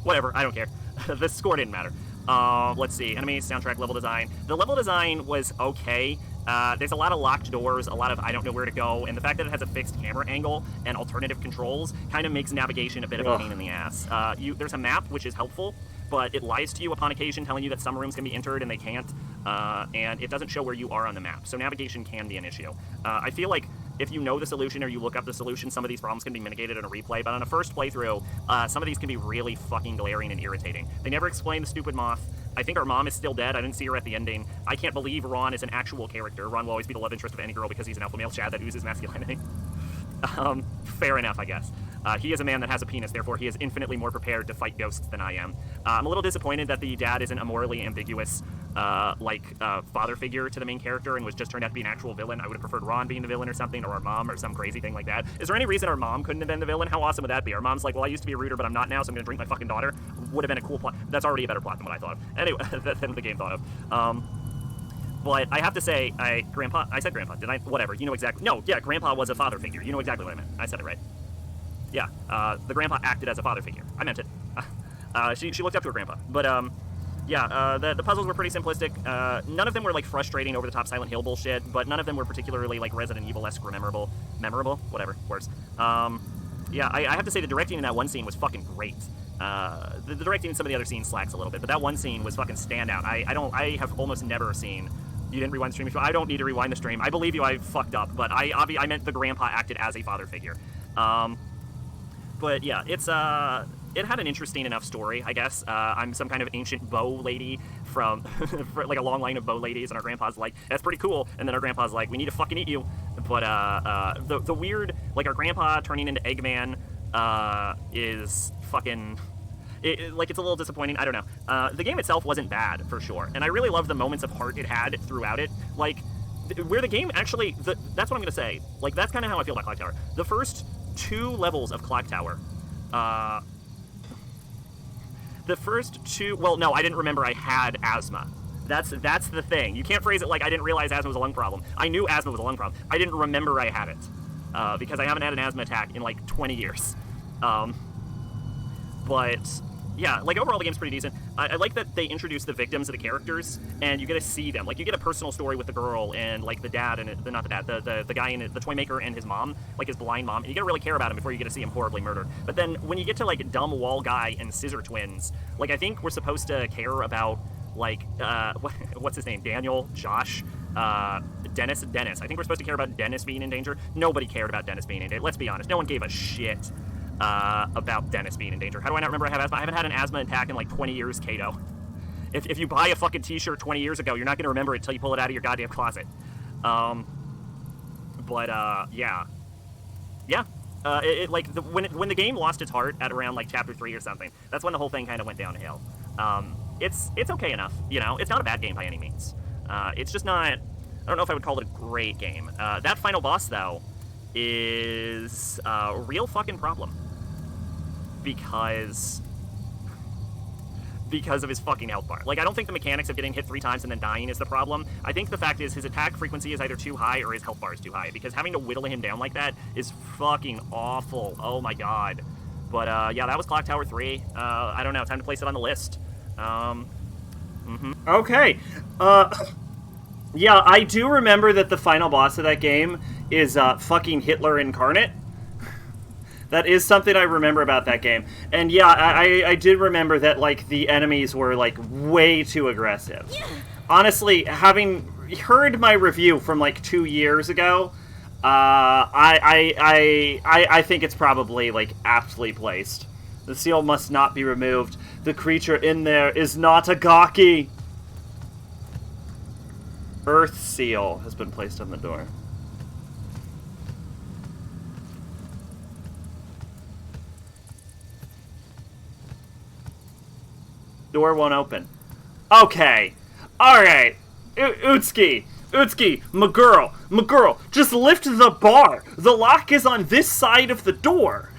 whatever, I don't care. The score didn't matter. Let's see, enemies, soundtrack, level design. The level design was okay. There's a lot of locked doors, a lot of I don't know where to go, and the fact that it has a fixed camera angle and alternative controls kind of makes navigation a bit of a pain in the ass. There's a map, which is helpful, but it lies to you upon occasion, telling you that some rooms can be entered and they can't, and it doesn't show where you are on the map, so navigation can be an issue. I feel like if you know the solution or you look up the solution, some of these problems can be mitigated in a replay, but on a first playthrough, some of these can be really fucking glaring and irritating. They never explain the stupid moth. I think our mom is still dead. I didn't see her at the ending. I can't believe Ron is an actual character. Ron will always be the love interest of any girl because he's an alpha male Chad that oozes masculinity. Fair enough, I guess. He is a man that has a penis, therefore he is infinitely more prepared to fight ghosts than I am. I'm a little disappointed that the dad isn't a morally ambiguous, father figure to the main character and was just turned out to be an actual villain. I would have preferred Ron being the villain or something, or our mom, or some crazy thing like that. Is there any reason our mom couldn't have been the villain? How awesome would that be? Our mom's like, well, I used to be a rooter, but I'm not now, so I'm gonna drink my fucking daughter. Would have been a cool plot. That's already a better plot than what I thought of. Anyway, than the game thought of. But I have to say, I said grandpa, did I? Whatever, you know exactly. No, yeah, grandpa was a father figure. You know exactly what I meant. I said it right. Yeah, the grandpa acted as a father figure. I meant it. She looked up to her grandpa. But, the puzzles were pretty simplistic. None of them were, like, frustrating, over-the-top Silent Hill bullshit, but none of them were particularly, like, Resident Evil-esque or memorable. Memorable? Whatever, worse. I have to say the directing in that one scene was fucking great. The directing in some of the other scenes slacks a little bit, but that one scene was fucking standout. I have almost never seen... You didn't rewind the stream? I don't need to rewind the stream. I believe you, I fucked up, but I meant the grandpa acted as a father figure. But yeah, it had an interesting enough story, I guess. I'm some kind of ancient bow lady from, like a long line of bow ladies, and our grandpa's like, that's pretty cool, and then our grandpa's like, we need to fucking eat you. But, the weird, like, our grandpa turning into Eggman, is fucking... it's a little disappointing, I don't know. The game itself wasn't bad, for sure, and I really love the moments of heart it had throughout it. Like, where the game actually... that's what I'm gonna say. Like, that's kind of how I feel about Clock Tower. The first 2 levels of Clock Tower, the first 2... Well, no, I didn't remember I had asthma. That's the thing. You can't phrase it like I didn't realize asthma was a lung problem. I knew asthma was a lung problem. I didn't remember I had it, because I haven't had an asthma attack in, like, 20 years. But... yeah, like, overall the game's pretty decent. I like that they introduce the victims of the characters, and you get to see them. Like, you get a personal story with the girl, and, like, the dad, and not the dad, the guy in it, the toy maker and his mom, like, his blind mom, and you gotta really care about him before you get to see him horribly murdered. But then, when you get to, like, Dumb Wall Guy and Scissor Twins, like, I think we're supposed to care about, like, what's his name? Daniel? Josh? Dennis? I think we're supposed to care about Dennis being in danger. Nobody cared about Dennis being in danger. Let's be honest, no one gave a shit about Dennis being in danger. How do I not remember I have asthma? I haven't had an asthma attack in like 20 years, Kato. If you buy a fucking t-shirt 20 years ago, you're not going to remember it until you pull it out of your goddamn closet. When the game lost its heart at around like chapter 3 or something, that's when the whole thing kind of went downhill. It's okay enough, you know. It's not a bad game by any means. It's just not... I don't know if I would call it a great game. That final boss, though, is a real fucking problem. Because of his fucking health bar. Like, I don't think the mechanics of getting hit 3 times and then dying is the problem. I think the fact is his attack frequency is either too high or his health bar is too high, because having to whittle him down like that is fucking awful. Oh my god. But, yeah, that was Clock Tower 3. I don't know, time to place it on the list. Okay. Yeah, I do remember that the final boss of that game is fucking Hitler incarnate. That is something I remember about that game. And yeah, I did remember that, like, the enemies were, like, way too aggressive. Honestly, having heard my review from, like, 2 years ago, I think it's probably, like, aptly placed. The seal must not be removed. The creature in there is not a gaki. Earth seal has been placed on the door. Door won't open. Okay. Alright. Utsuki, my girl, just lift the bar. The lock is on this side of the door.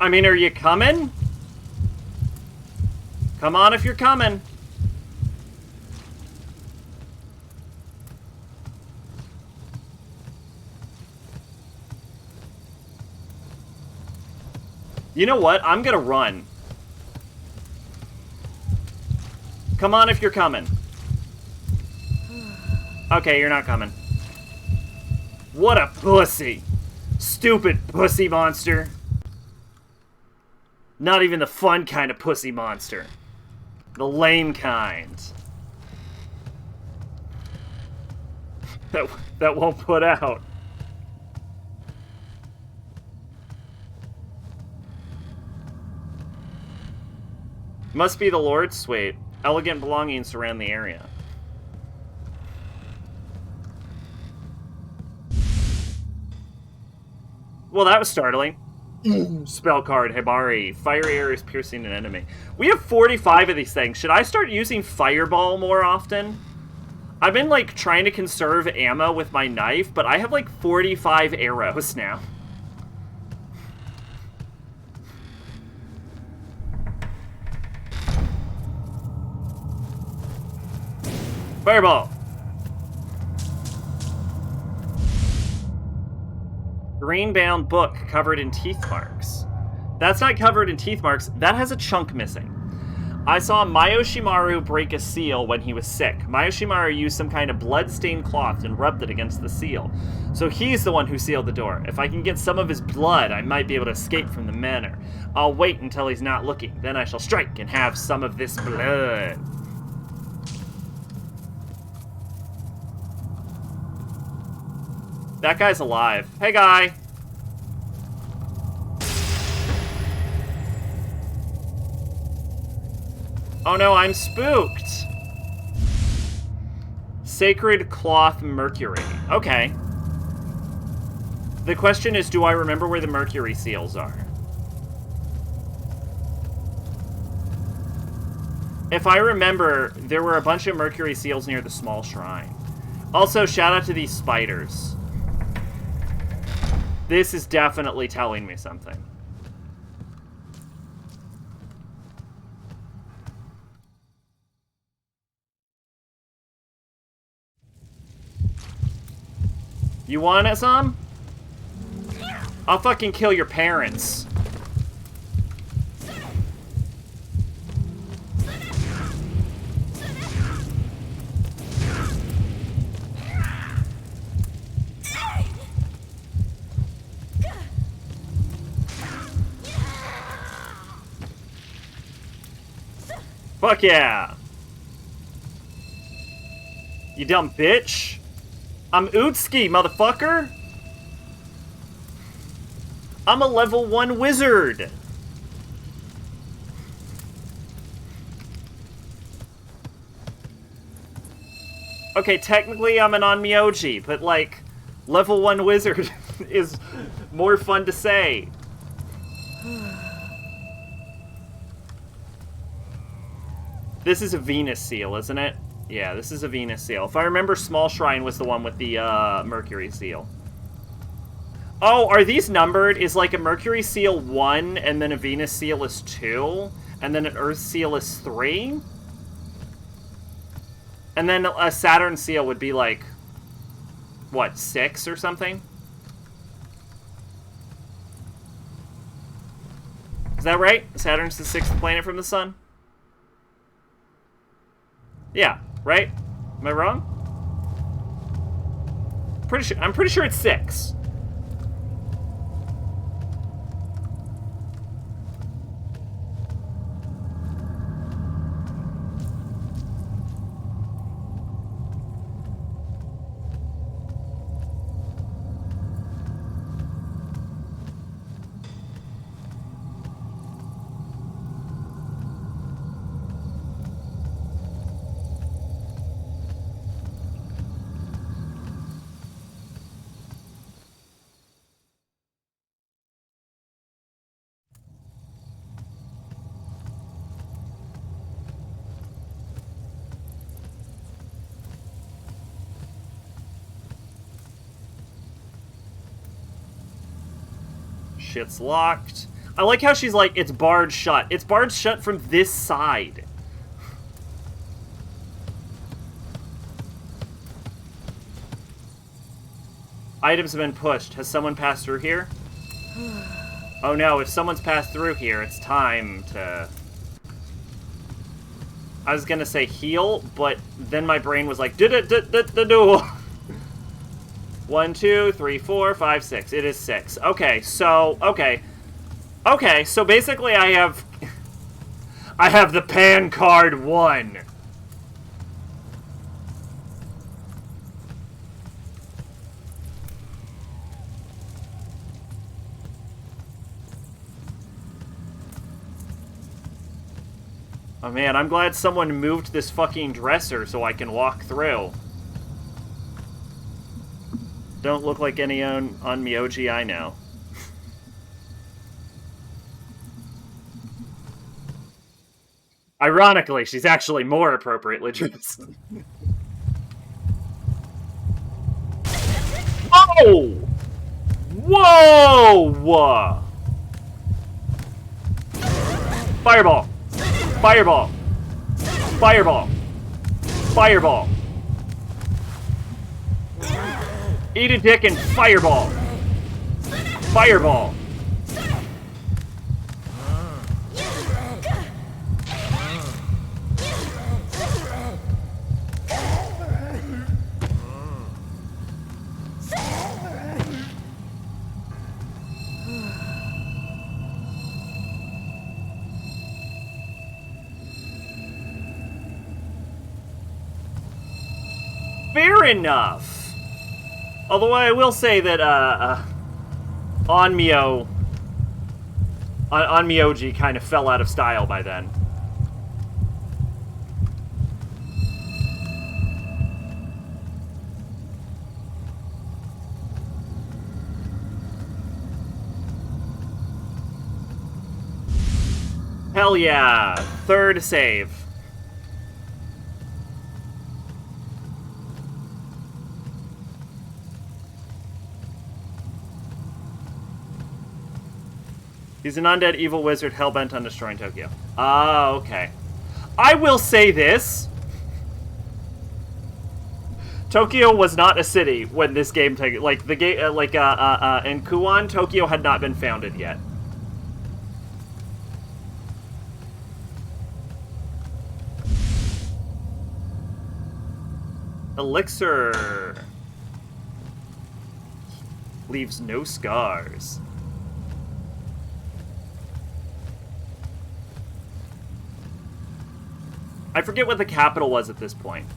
I mean, are you coming? Come on if you're coming. You know what? I'm gonna run. Come on if you're coming. Okay, you're not coming. What a pussy. Stupid pussy monster. Not even the fun kind of pussy monster. The lame kind. That won't put out. Must be the Lord's suite. Elegant belongings surround the area. Well, that was startling. Spell card, Hibari. Fire arrows piercing an enemy. We have 45 of these things. Should I start using Fireball more often? I've been, like, trying to conserve ammo with my knife, but I have, like, 45 arrows now. Fireball! Green-bound book covered in teeth marks. That's not covered in teeth marks. That has a chunk missing. I saw Mayoshimaru break a seal when he was sick. Mayoshimaru used some kind of blood-stained cloth and rubbed it against the seal. So he's the one who sealed the door. If I can get some of his blood, I might be able to escape from the manor. I'll wait until he's not looking. Then I shall strike and have some of this blood. That guy's alive. Hey, guy. Oh no, I'm spooked. Sacred Cloth Mercury. Okay. The question is, do I remember where the Mercury seals are? If I remember, there were a bunch of Mercury seals near the small shrine. Also, shout out to these spiders. This is definitely telling me something. You want it some? I'll fucking kill your parents. Fuck yeah! You dumb bitch! I'm Utsuki, motherfucker! I'm a level 1 wizard! Okay, technically I'm an Onmyoji, but like, level 1 wizard is more fun to say. This is a Venus seal, isn't it? Yeah, this is a Venus seal. If I remember, Small Shrine was the one with the Mercury seal. Oh, are these numbered? Is like a Mercury seal 1, and then a Venus seal is 2, and then an Earth seal is 3? And then a Saturn seal would be like, what, 6 or something? Is that right? Saturn's the 6th planet from the sun? Yeah, right? Am I wrong? I'm pretty sure it's 6. Shit's locked. I like how she's like, it's barred shut. It's barred shut from this side. Items have been pushed. Has someone passed through here? Oh no, if someone's passed through here, it's time to... I was gonna say heal, but then my brain was like, do. 1, 2, 3, 4, 5, 6. It is 6. Okay, so, okay. Okay, so basically I have... I have the pan card 1. Oh man, I'm glad someone moved this fucking dresser so I can walk through. Don't look like any on Myoji I know. Ironically, she's actually more appropriately dressed. Whoa! Whoa! Fireball! Fireball! Fireball! Fireball! Eat a dick and fireball! Fireball! Fair enough! Although I will say that, Onmyoji kind of fell out of style by then. Hell yeah! Third save. He's an undead evil wizard hellbent on destroying Tokyo. Ah, okay. I will say this. Tokyo was not a city when this game took... Like, the game... in Kuon, Tokyo had not been founded yet. Elixir. Leaves no scars. I forget what the capital was at this point.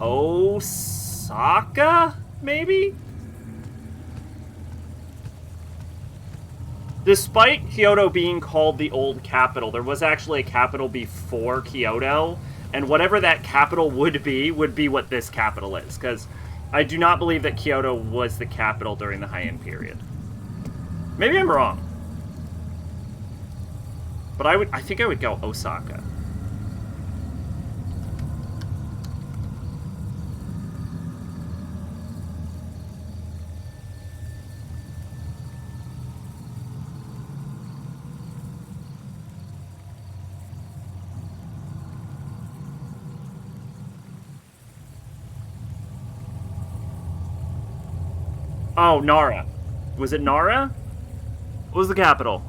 Osaka? Maybe? Despite Kyoto being called the old capital, there was actually a capital before Kyoto, and whatever that capital would be what this capital is, because I do not believe that Kyoto was the capital during the Heian period. Maybe I'm wrong. But I think I would go Osaka. Oh, Nara. Was it Nara? What was the capital?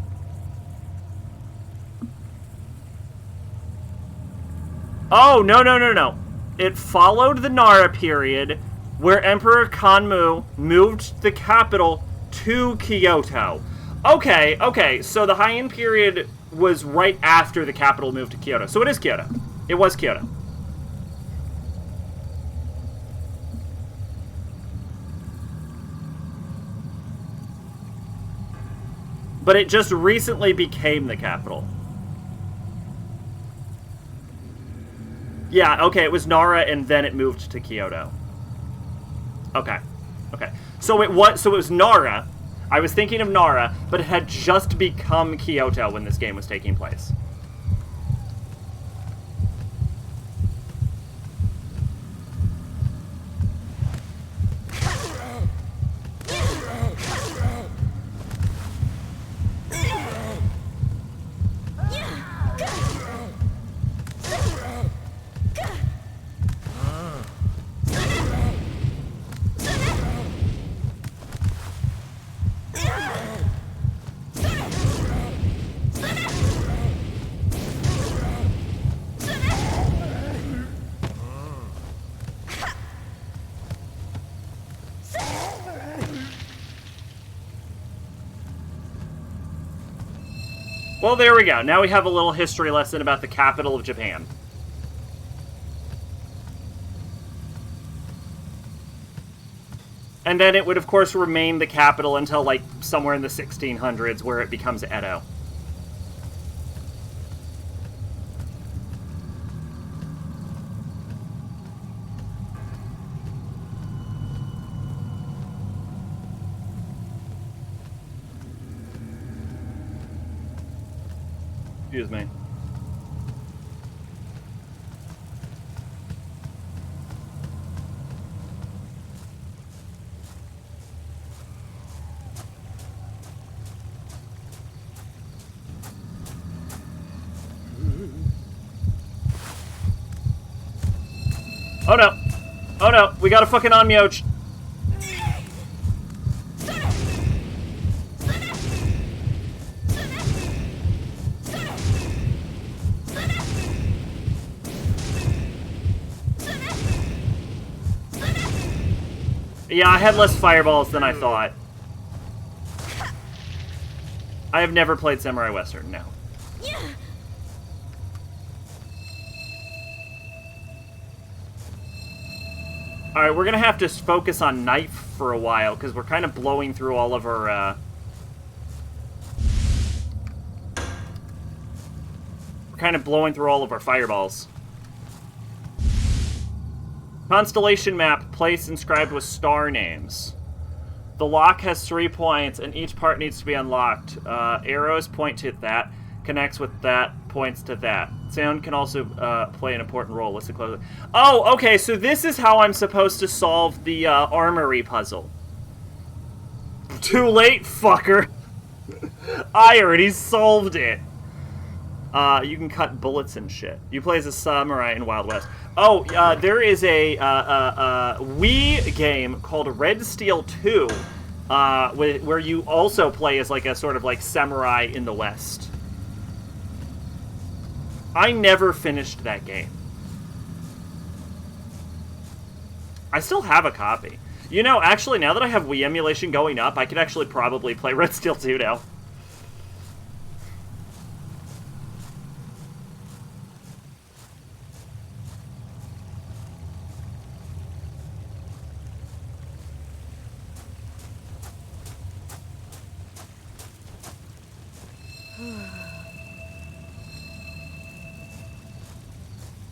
Oh, no. It followed the Nara period, where Emperor Kanmu moved the capital to Kyoto. Okay, so the Heian period was right after the capital moved to Kyoto. So it is Kyoto. It was Kyoto. But it just recently became the capital. Yeah, okay, it was Nara and then it moved to Kyoto. Okay. So it was Nara. I was thinking of Nara, but it had just become Kyoto when this game was taking place. Well, there we go. Now we have a little history lesson about the capital of Japan. And then it would, of course, remain the capital until, like, somewhere in the 1600s, where it becomes Edo. Excuse me. Oh no! Oh no! We got a fucking Onmyoch! Yeah, I had less fireballs than I thought. I have never played Samurai Western, no. Alright, we're gonna have to focus on knife for a while, because we're kind of blowing through all of our, We're kind of blowing through all of our fireballs. Constellation map, place inscribed with star names. The lock has 3 points, and each part needs to be unlocked. Arrows point to that, connects with that, points to that. Sound can also play an important role. Listen closely. Oh, okay, so this is how I'm supposed to solve the armory puzzle. Too late, fucker. I already solved it. You can cut bullets and shit. You play as a samurai in Wild West. Oh, there is a Wii game called Red Steel 2, where you also play as like a sort of like samurai in the West. I never finished that game. I still have a copy. You know, actually, now that I have Wii emulation going up, I could actually probably play Red Steel 2 now.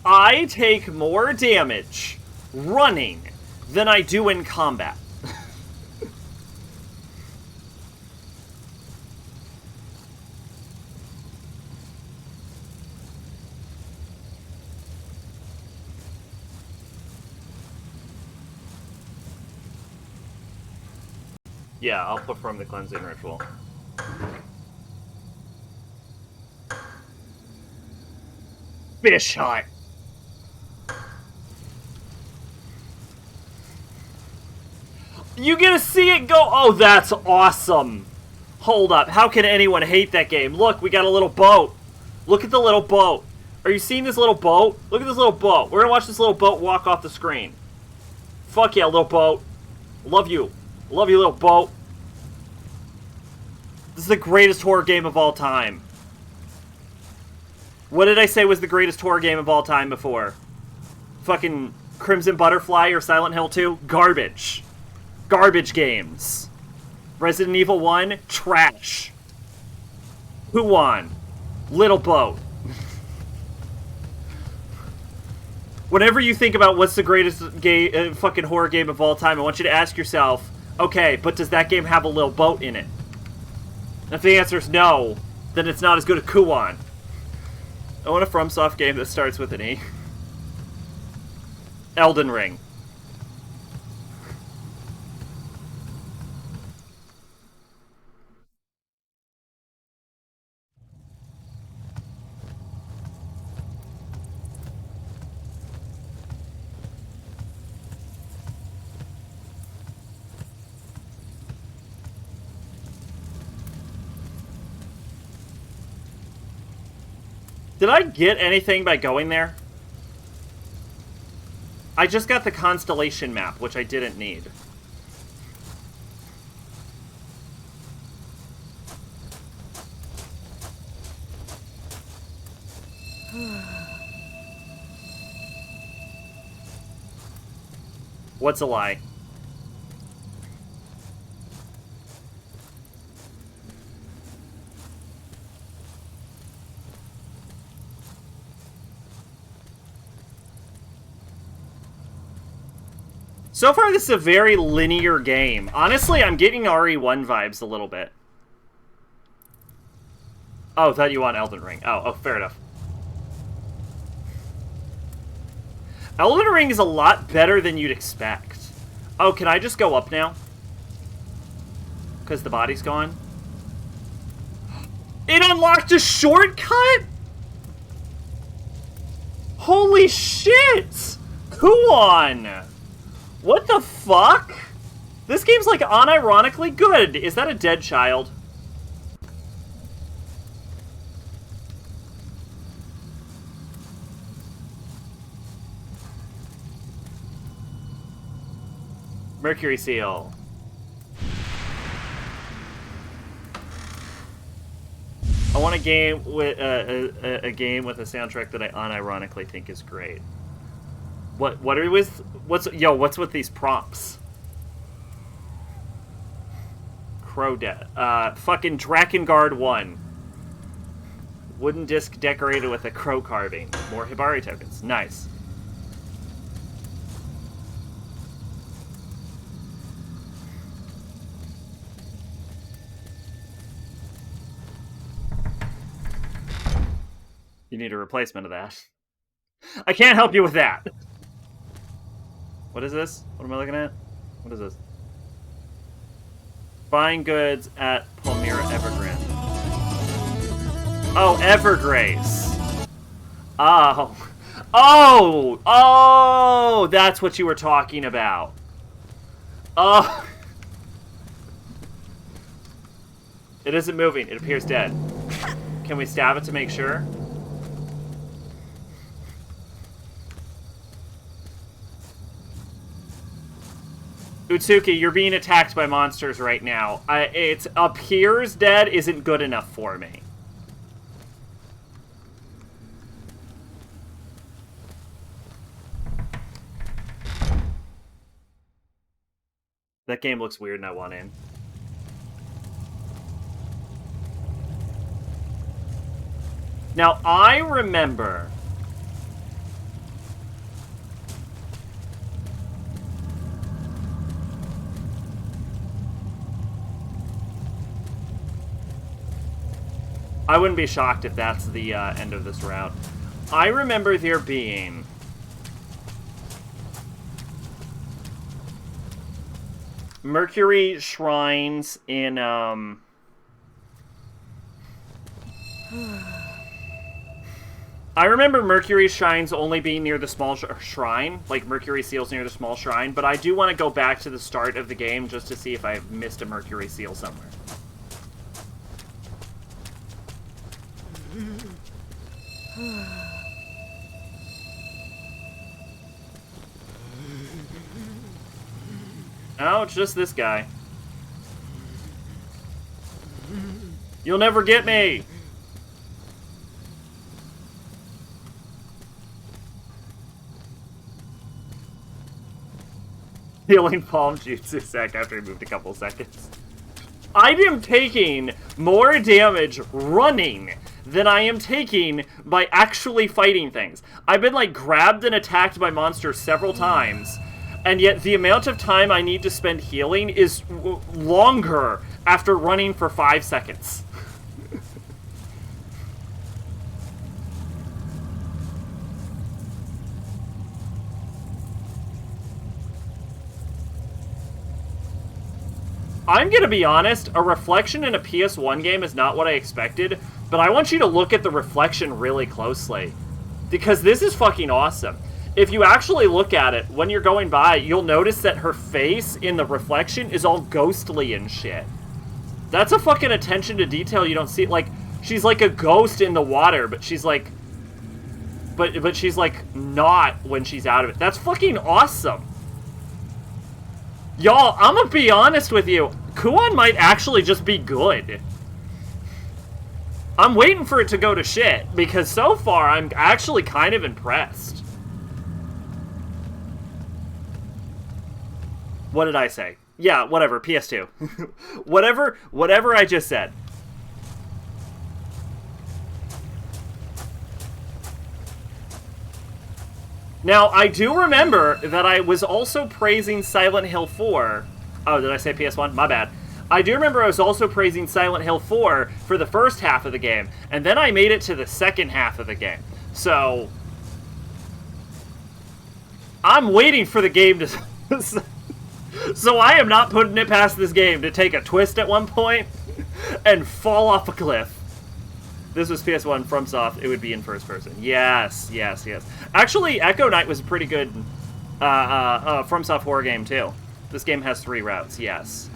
I take more damage running than I do in combat. Yeah, I'll perform the cleansing ritual. Fish hut! You get to see it go. Oh, that's awesome. Hold up. How can anyone hate that game? Look, we got a little boat. Look at the little boat. Are you seeing this little boat? Look at this little boat. We're going to watch this little boat walk off the screen. Fuck yeah, little boat. Love you. Love you, little boat. This is the greatest horror game of all time. What did I say was the greatest horror game of all time before? Fucking Crimson Butterfly or Silent Hill 2? Garbage. Garbage games. Resident Evil 1? Trash. Kuon. Little boat. Whenever you think about what's the greatest fucking horror game of all time, I want you to ask yourself, okay, but does that game have a little boat in it? And if the answer is no, then it's not as good as Kuon. I want a FromSoft game that starts with an E. Elden Ring. Did I get anything by going there? I just got the constellation map, which I didn't need. What's a lie? So far, this is a very linear game. Honestly, I'm getting RE1 vibes a little bit. Oh, thought you want Elden Ring. Oh, fair enough. Elden Ring is a lot better than you'd expect. Oh, can I just go up now? Because the body's gone? It unlocked a shortcut?! Holy shit! Kuon! What the fuck? This game's like unironically good. Is that a dead child? Mercury Seal. I want a game with a game with a soundtrack that I unironically think is great. What are we with? What's with these prompts? Crow Dead. Fucking Drakengard 1. Wooden disc decorated with a crow carving. More Hibari tokens. Nice. You need a replacement of that. I can't help you with that. What is this? What am I looking at? What is this? Buying goods at Palmyra Evergrande. Oh, Evergrace. Oh. Oh, that's what you were talking about. Oh. It isn't moving. It appears dead. Can we stab it to make sure? Utsuki, you're being attacked by monsters right now. It appears dead isn't good enough for me. That game looks weird and I want in. Now, I remember... I wouldn't be shocked if that's the end of this route. I remember there being... Mercury shrines in, I remember Mercury shrines only being near the small shrine, like Mercury seals near the small shrine, but I do want to go back to the start of the game just to see if I've missed a Mercury seal somewhere. Oh, it's just this guy. You'll never get me! Healing palm jutsu sec after he moved a couple seconds. I am taking more damage running than I am taking by actually fighting things. I've been, like, grabbed and attacked by monsters several times, and yet the amount of time I need to spend healing is longer after running for 5 seconds. I'm gonna be honest, a reflection in a PS1 game is not what I expected, but I want you to look at the reflection really closely. Because this is fucking awesome. If you actually look at it, when you're going by, you'll notice that her face in the reflection is all ghostly and shit. That's a fucking attention to detail you don't see. Like, she's like a ghost in the water, but she's like... But she's like, not when she's out of it. That's fucking awesome. Y'all, I'm gonna be honest with you. Kuon might actually just be good. I'm waiting for it to go to shit, because so far I'm actually kind of impressed. What did I say? Yeah, whatever, PS2. whatever I just said. Now, I do remember that I was also praising Silent Hill 4. Oh, did I say PS1? My bad. I do remember I was also praising Silent Hill 4 for the first half of the game, and then I made it to the second half of the game. So, I'm waiting for the game to... So I am not putting it past this game to take a twist at one point and fall off a cliff. This was PS1 FromSoft, it would be in first person. Yes, yes, yes. Actually, Echo Knight was a pretty good FromSoft horror game, too. This game has 3 routes, yes.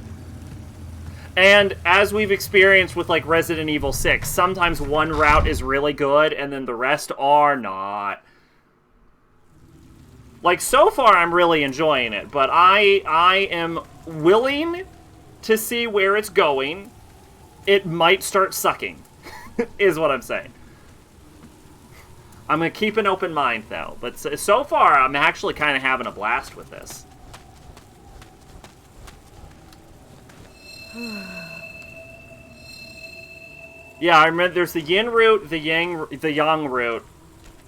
And as we've experienced with, like, Resident Evil 6, sometimes one route is really good, and then the rest are not. Like, so far, I'm really enjoying it, but I am willing to see where it's going. It might start sucking. Is what I'm saying. I'm going to keep an open mind, though. But so far, I'm actually kind of having a blast with this. Yeah, I remember there's the yin route, the yang route,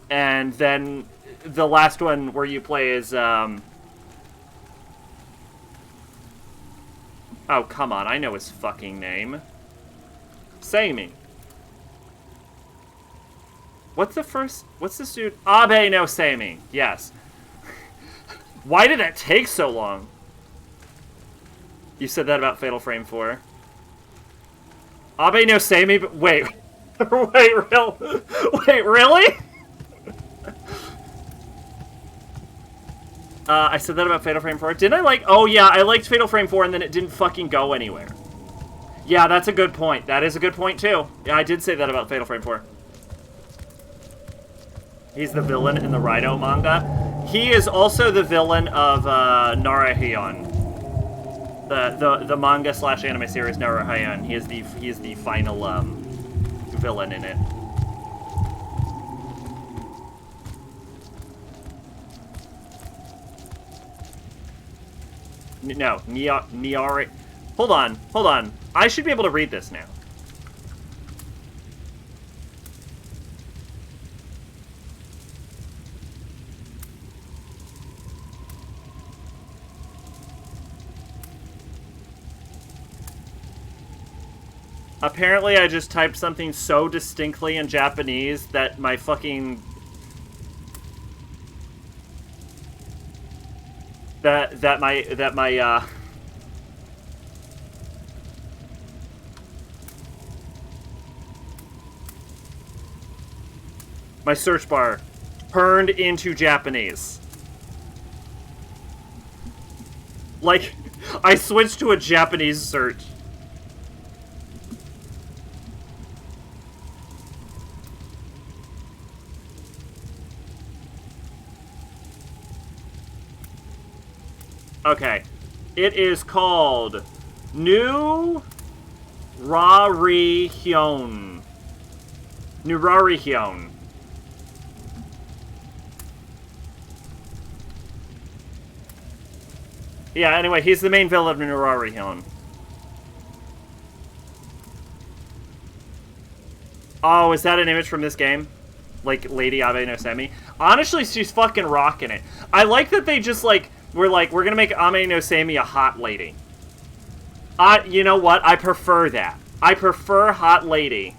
and then the last one where you play is, oh, come on, I know his fucking name. Samey. What's this dude? Abe no Samey. Yes. Why did that take so long? You said that about Fatal Frame 4. Abe no Samey, but wait. Wait, really? I said that about Fatal Frame 4. Didn't I like... Oh, yeah, I liked Fatal Frame 4 and then it didn't fucking go anywhere. Yeah, that's a good point. That is a good point, too. Yeah, I did say that about Fatal Frame 4. He's the villain in the Rhino manga. He is also the villain of Narahyun. The manga / anime series Narahyun. He is the final villain in it. No, Niari. Hold on. I should be able to read this now. Apparently, I just typed something so distinctly in Japanese that my fucking... My search bar turned into Japanese. Like, I switched to a Japanese search. Okay. It is called New Rarihyun. New Rarihyun. Yeah, anyway, he's the main villain of New Rarihyun. Oh, is that an image from this game? Like, Lady Abe no Semi? Honestly, she's fucking rocking it. I like that they just, like, we're gonna make Abe no Semi a hot lady. You know what? I prefer that. I prefer hot lady.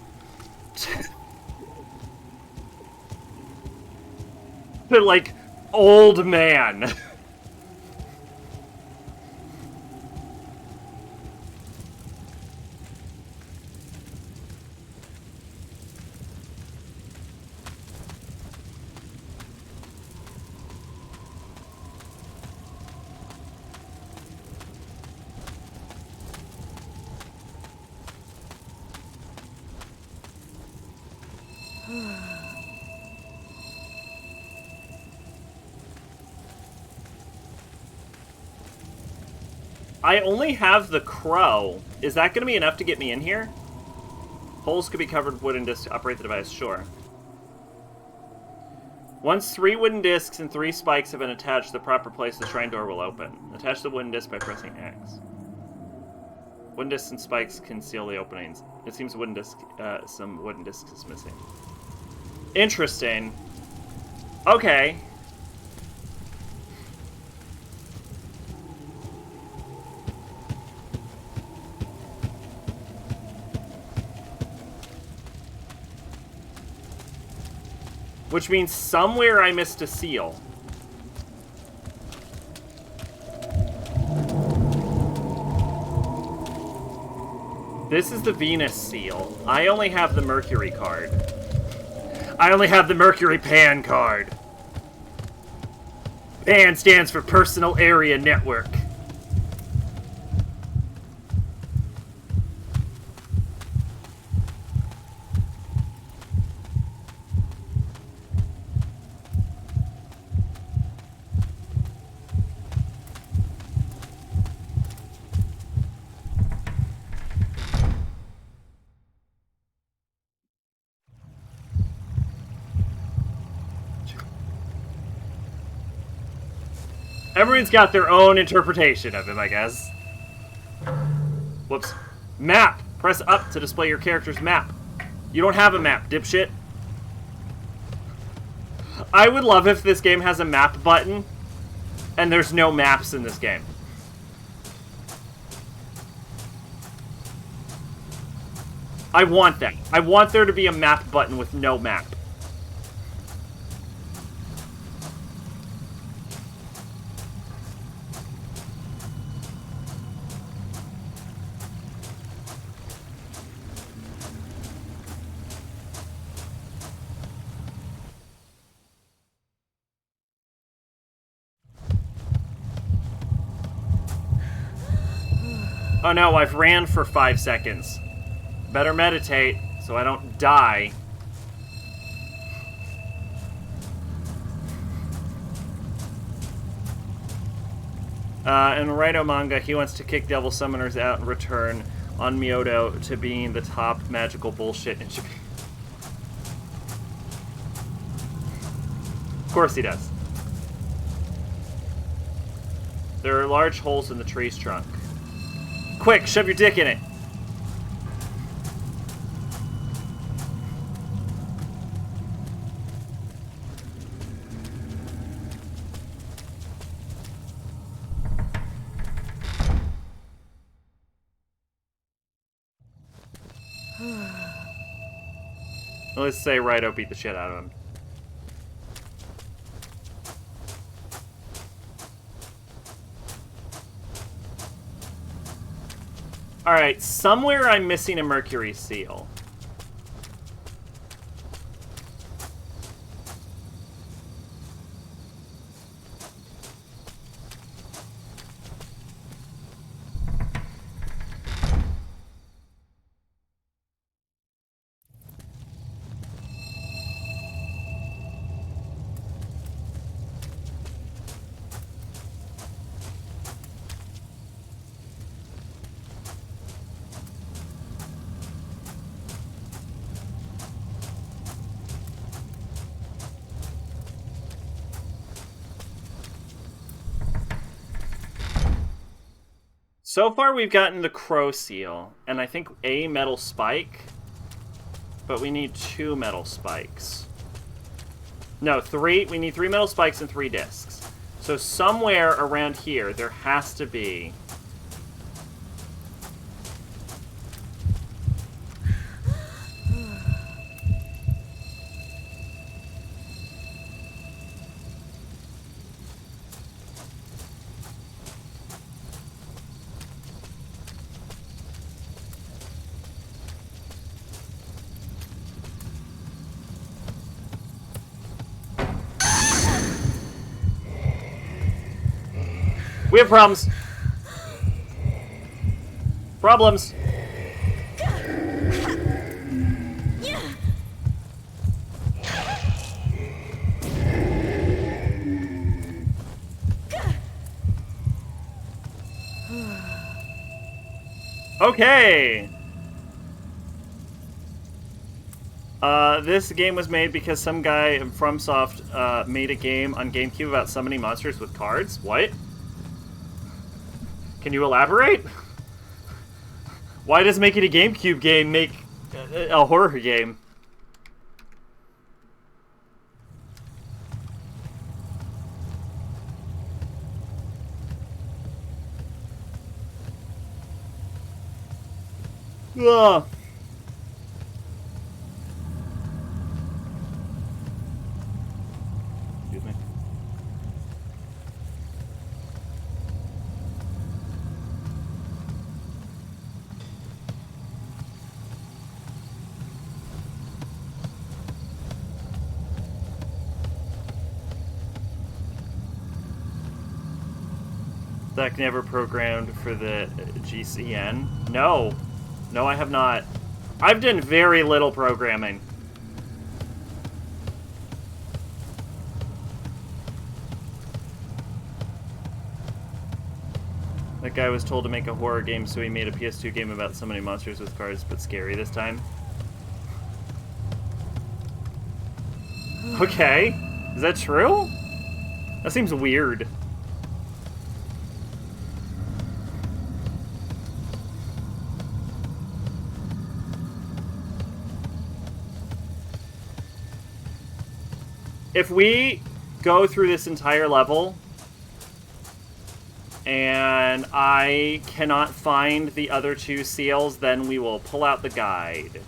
To, like, old man. I only have the crow. Is that going to be enough to get me in here? Holes could be covered with wooden discs to operate the device. Sure. Once 3 wooden discs and 3 spikes have been attached to the proper place, the shrine door will open. Attach the wooden disc by pressing X. Wooden discs and spikes conceal the openings. It seems some wooden discs is missing. Interesting. Okay. Which means somewhere I missed a seal. This is the Venus seal. I only have the Mercury card. I only have the Mercury Pan card. PAN stands for Personal Area Network. Everyone's got their own interpretation of him, I guess. Whoops. Map! Press up to display your character's map. You don't have a map, dipshit. I would love if this game has a map button, and there's no maps in this game. I want that. I want there to be a map button with no map. Oh no, I've ran for 5 seconds. Better meditate so I don't die. In Raito manga, he wants to kick devil summoners out and return on Myoto to being the top magical bullshit in Japan. Of course he does. There are large holes in the tree's trunk. Quick, shove your dick in it. Let's say Raito beat the shit out of him. Alright, somewhere I'm missing a Mercury seal. So far, we've gotten the crow seal, and I think a metal spike, but we need 2 metal spikes. No, 3. We need 3 metal spikes and 3 discs. So somewhere around here, there has to be... We have problems. Problems. Okay. This game was made because some guy from FromSoft made a game on GameCube about summoning monsters with cards. What? Can you elaborate? Why does making a GameCube game make a horror game? Ugh. Excuse me. Zach never programmed for the GCN? No. No, I have not. I've done very little programming. That guy was told to make a horror game, so he made a PS2 game about summoning monsters with cards, but scary this time. Okay. Is that true? That seems weird. If we go through this entire level and I cannot find the other 2 seals, then we will pull out the guide.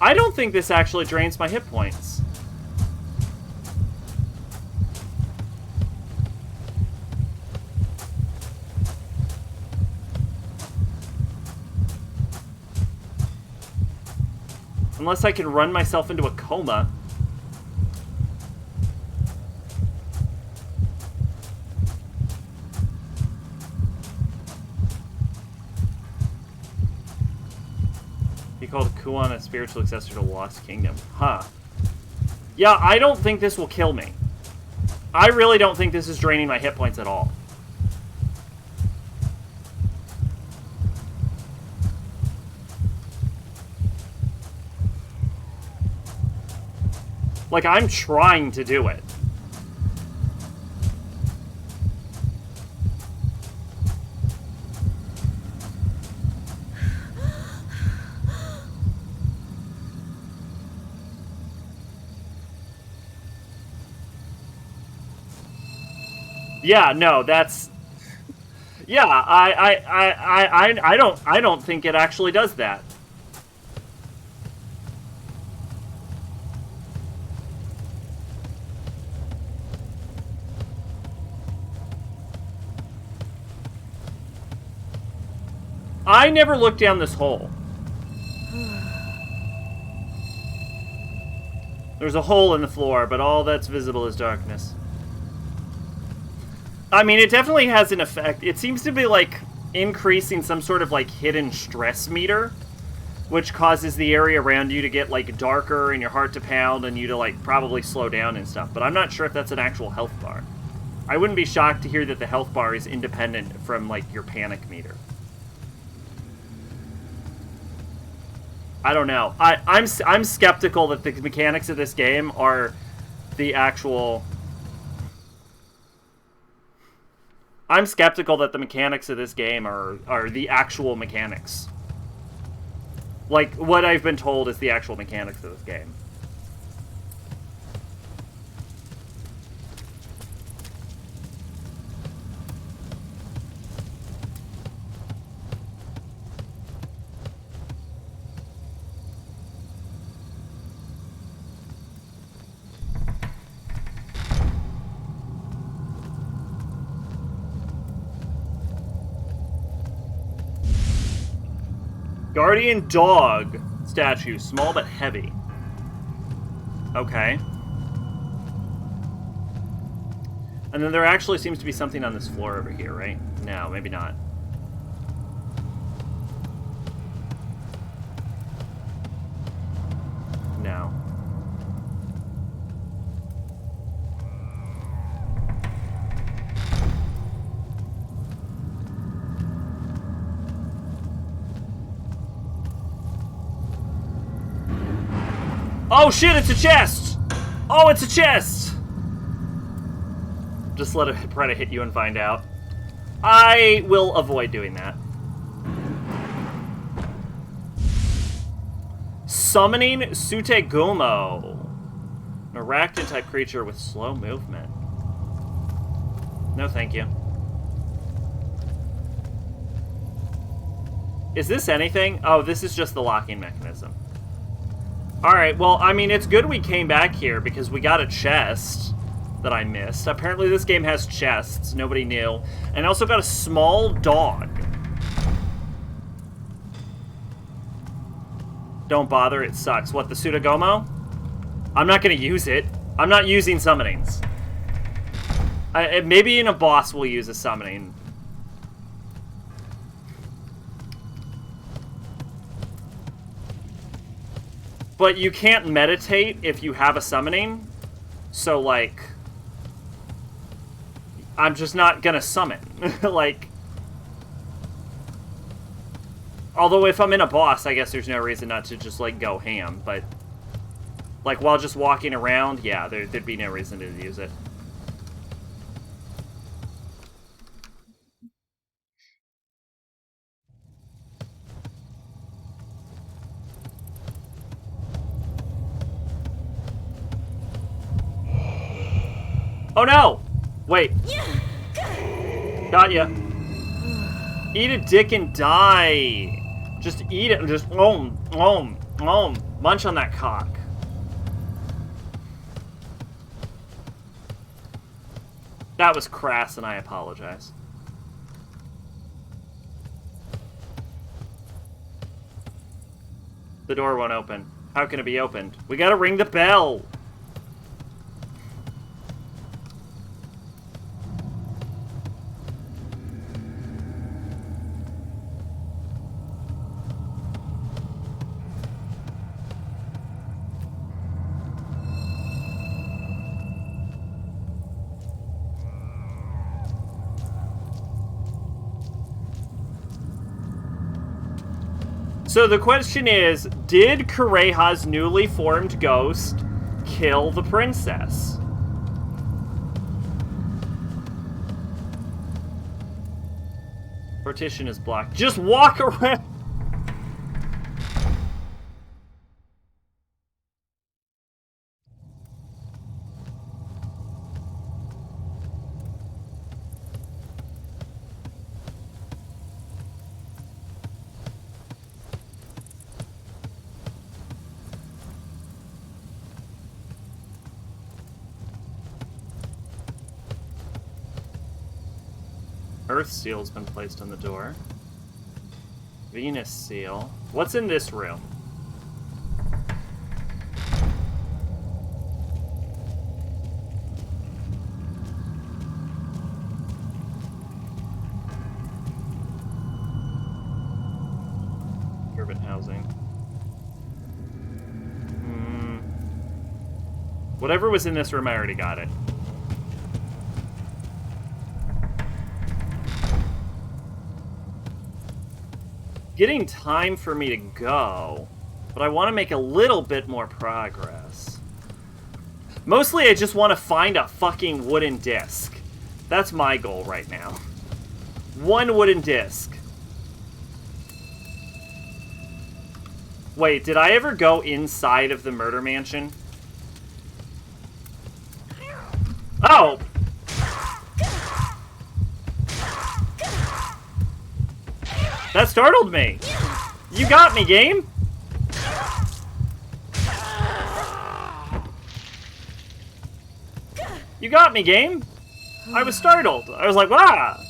I don't think this actually drains my hit points. Unless I can run myself into a coma. He called Kuon a spiritual successor to the Lost Kingdom. Huh. Yeah, I don't think this will kill me. I really don't think this is draining my hit points at all. Like, I'm trying to do it. Yeah, no, that's... Yeah, I don't think it actually does that. I never looked down this hole. There's a hole in the floor, but all that's visible is darkness. I mean, it definitely has an effect. It seems to be, like, increasing some sort of, like, hidden stress meter, which causes the area around you to get, like, darker and your heart to pound and you to, like, probably slow down and stuff. But I'm not sure if that's an actual health bar. I wouldn't be shocked to hear that the health bar is independent from, like, your panic meter. I don't know. I'm skeptical that the mechanics of this game are the actual... I'm skeptical that the mechanics of this game are the actual mechanics. Like, what I've been told is the actual mechanics of this game. Guardian dog statue, small but heavy. Okay. And then there actually seems to be something on this floor over here, right? No, maybe not. No. Oh shit, it's a chest! Oh, it's a chest! Just let it try to hit you and find out. I will avoid doing that. Summoning Sutegumo. An arachnid-type creature with slow movement. No, thank you. Is this anything? Oh, this is just the locking mechanism. Alright, well, I mean, it's good we came back here because we got a chest that I missed. Apparently this game has chests. Nobody knew. And I also got a small dog. Don't bother, it sucks. What, the Sutegumo? I'm not going to use it. I'm not using summonings. Maybe in a boss we'll use a summoning. But you can't meditate if you have a summoning. So, like... I'm just not gonna summon. Like... Although if I'm in a boss, I guess there's no reason not to just, like, go ham. But... Like, while just walking around, yeah, there'd be no reason to use it. Oh no! Wait. Got ya. Eat a dick and die. Just eat it and just munch on that cock. That was crass and I apologize. The door won't open. How can it be opened? We gotta ring the bell! So the question is, did Kureha's newly formed ghost kill the princess? Partition is blocked. Just walk around! Earth seal's been placed on the door. Venus seal. What's in this room? Urban housing. Whatever was in this room, I already got it. Getting time for me to go. But I want to make a little bit more progress. Mostly I just want to find a fucking wooden disc. That's my goal right now. One wooden disc. Wait, did I ever go inside of the murder mansion? Oh! That startled me. You got me, game. You got me, game. I was startled. I was like, "Wow."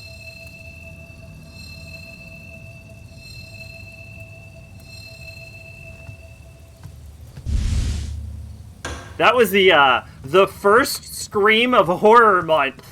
That was the first scream of horror month.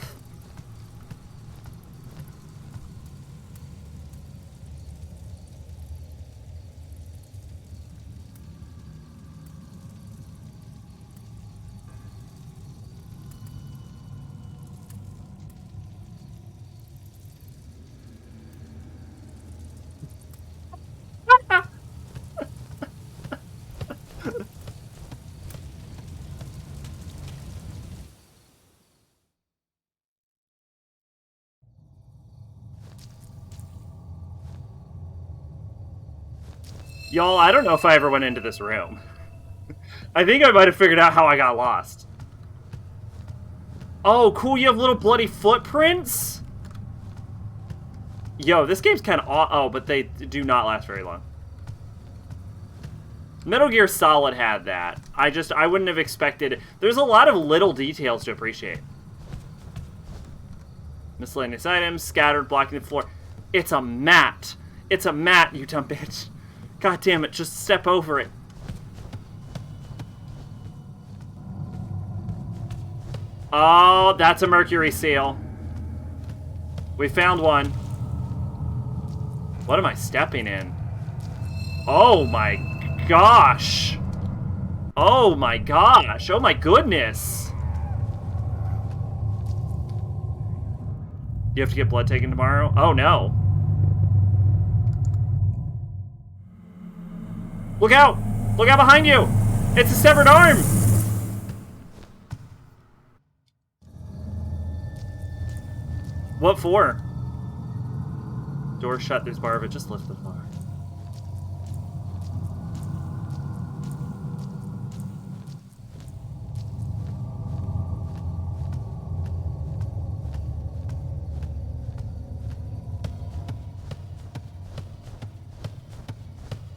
Y'all, I don't know if I ever went into this room. I think I might have figured out how I got lost. Oh, cool, you have little bloody footprints? Yo, this game's kind of... Oh, but they do not last very long. Metal Gear Solid had that. I wouldn't have expected... There's a lot of little details to appreciate. Miscellaneous items, scattered, blocking the floor. It's a mat. It's a mat, you dumb bitch. God damn it, just step over it. Oh, that's a mercury seal. We found one. What am I stepping in? Oh my gosh. Oh my gosh. Oh my goodness. You have to get blood taken tomorrow? Oh no. Look out! Look out behind you! It's a severed arm! What for? Door shut, there's bar of it. Just lift the bar.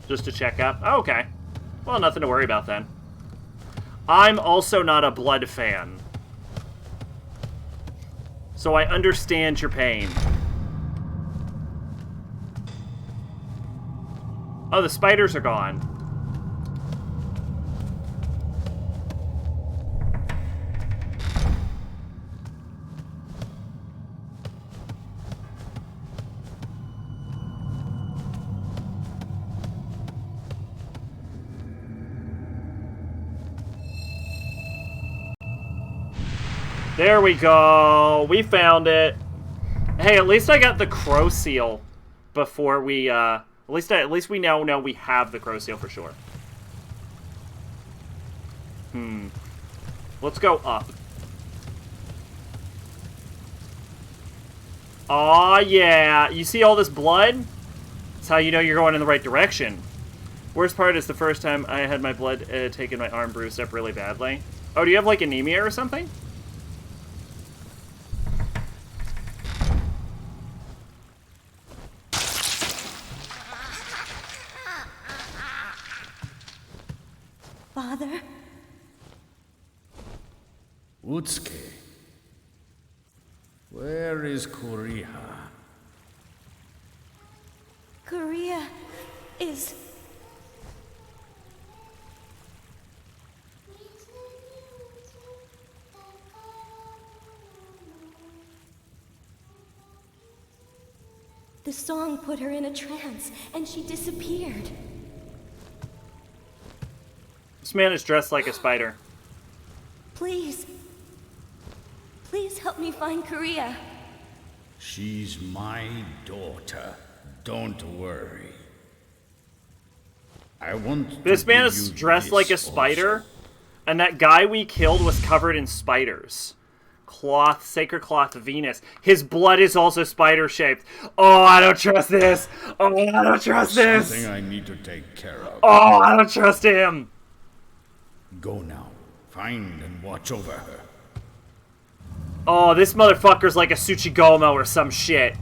Just to check up? Oh, okay. Well, nothing to worry about then. I'm also not a blood fan. So I understand your pain. Oh, the spiders are gone. There we go. We found it. Hey, at least I got the crow seal before we, at least we now know we have the crow seal for sure. Let's go up. Aw, yeah. You see all this blood? That's how you know you're going in the right direction. Worst part is the first time I had my blood taken, my arm bruised up really badly. Oh, do you have, like, anemia or something? Father? Utsuki, where is Kuriha? Korea is... The song put her in a trance, and she disappeared. This man is dressed like a spider. Please. Please help me find Korea. She's my daughter. Don't worry. I want This to man give is you dressed like a this spider, also. and that guy we killed was covered in spiders. Cloth, sacred cloth Venus. His blood is also spider-shaped. Oh, I don't trust this. Oh, I don't trust this. Something I need to take care of. Oh, I don't trust him. Go now. Find and watch over her. Oh, this motherfucker's like a Tsuchigomo or some shit.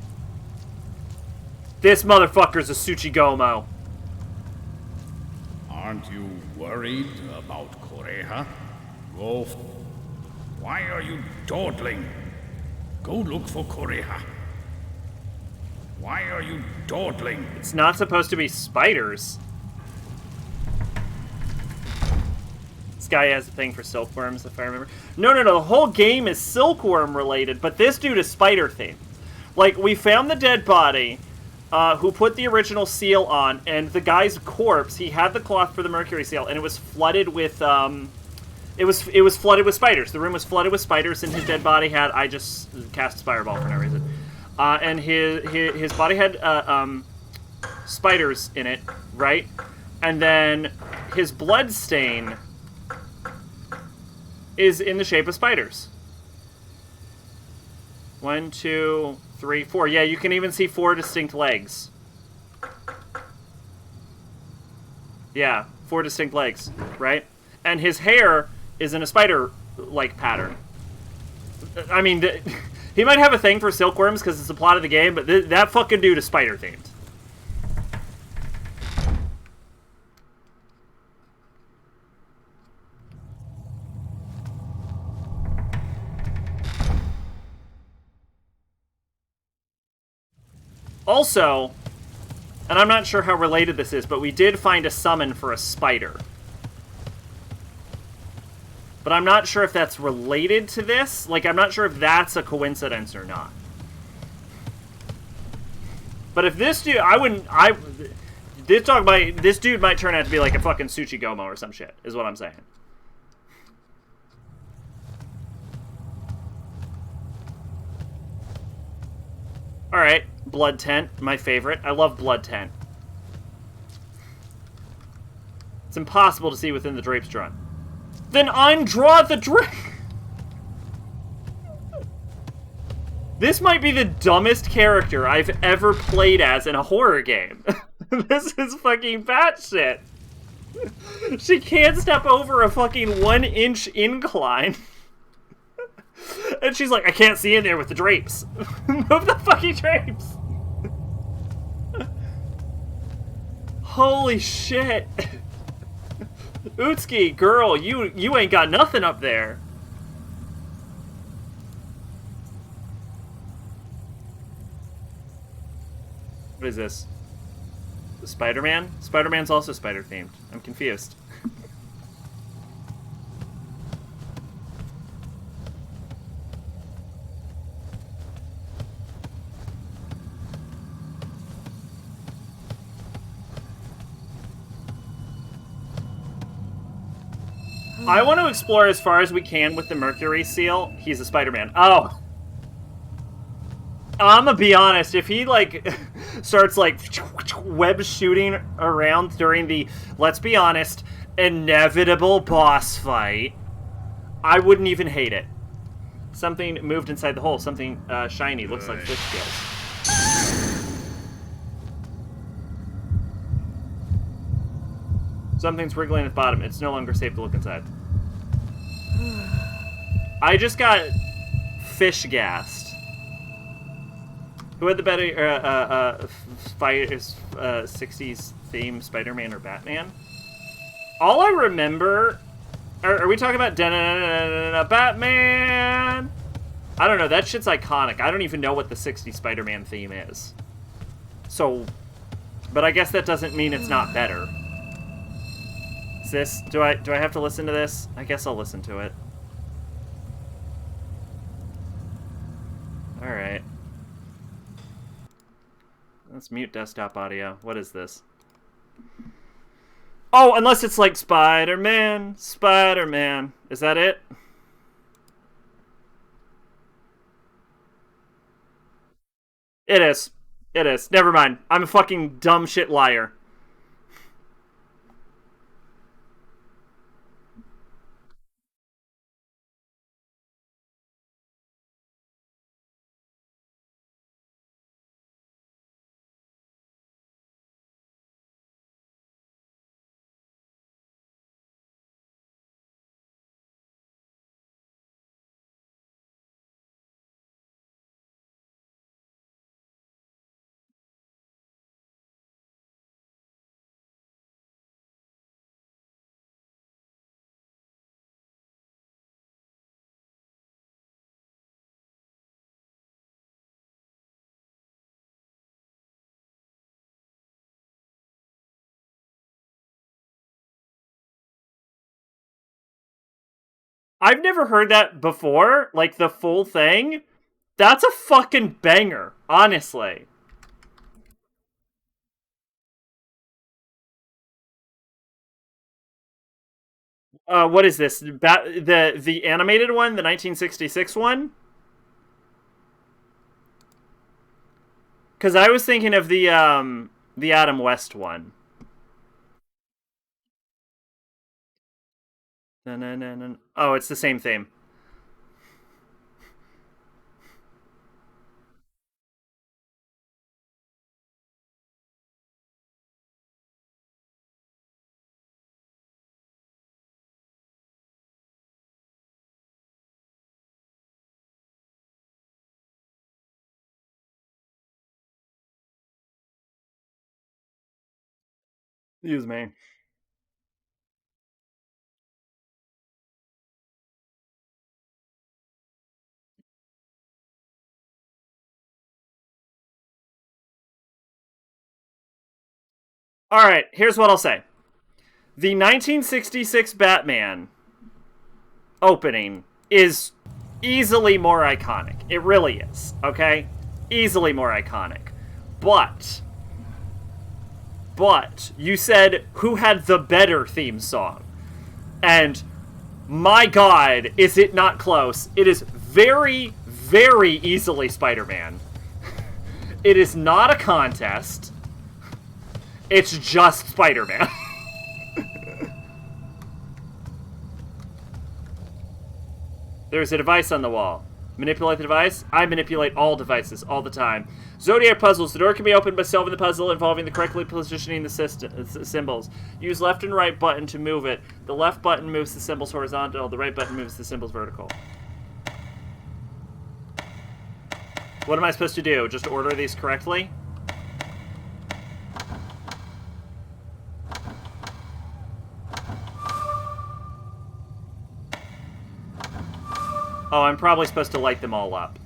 This motherfucker's a Tsuchigomo. Aren't you worried about Koreha? Go. Why are you dawdling? Go look for Koreha. Why are you dawdling? It's not supposed to be spiders. This guy has a thing for silkworms, if I remember. No, the whole game is silkworm related, but this dude is spider themed. Like, we found the dead body, who put the original seal on, and the guy's corpse, he had the cloth for the mercury seal, and it was flooded with, it was flooded with spiders. The room was flooded with spiders, and his dead body had, I just cast Spireball for no reason. And his body had, spiders in it, right? And then his blood stain is in the shape of spiders. 1, 2, 3, 4. Yeah, you can even see 4 distinct legs. Yeah, 4 distinct legs, right? And his hair is in a spider-like pattern. I mean, he might have a thing for silkworms because it's the plot of the game, but that fucking dude is spider-themed. Also, and I'm not sure how related this is, but we did find a summon for a spider. But I'm not sure if that's related to this. Like, I'm not sure if that's a coincidence or not. But if this dude, this dude might turn out to be like a fucking Tsuchigomo or some shit, is what I'm saying. Alright, Blood Tent, my favorite. I love Blood Tent. It's impossible to see within the drapes drawn. Then undraw the drape! This might be the dumbest character I've ever played as in a horror game. This is fucking batshit. She can't step over a fucking 1-inch incline. And she's like, I can't see in there with the drapes. Move the fucking drapes. Holy shit. Utsuki, girl, you ain't got nothing up there. What is this? Spider-Man? Spider-Man's also spider-themed. I'm confused. I want to explore as far as we can with the Mercury seal. He's a Spider-Man. Oh. I'm gonna be honest, if he, like, starts, like, web shooting around during the, let's be honest, inevitable boss fight, I wouldn't even hate it. Something moved inside the hole. Something shiny. Looks like fish scales. Something's wriggling at the bottom. It's no longer safe to look inside. I just got fish gassed. Who had the better 60s theme, Spider-Man or Batman? All I remember... Are we talking about Batman? I don't know. That shit's iconic. I don't even know what the 60s Spider-Man theme is. So... But I guess that doesn't mean it's not better. Is this... Do I have to listen to this? I guess I'll listen to it. Alright. Let's mute desktop audio. What is this? Oh, unless it's like Spider-Man, Spider-Man. Is that it? It is. It is. Never mind. I'm a fucking dumb shit liar. I've never heard that before, like the full thing. That's a fucking banger, honestly. What is this? The animated one, the 1966 one? Because I was thinking of the Adam West one. Oh, it's the same theme. Excuse me. All right, here's what I'll say. The 1966 Batman opening is easily more iconic. It really is, okay? Easily more iconic. But you said who had the better theme song. And my god, is it not close? It is very, very easily Spider-Man. It is not a contest. It's just Spider-Man. There's a device on the wall. Manipulate the device? I manipulate all devices all the time. Zodiac puzzles. The door can be opened by solving the puzzle involving the correctly positioning the symbols. Use left and right button to move it. The left button moves the symbols horizontal. The right button moves the symbols vertical. What am I supposed to do? Just order these correctly? Oh, I'm probably supposed to light them all up.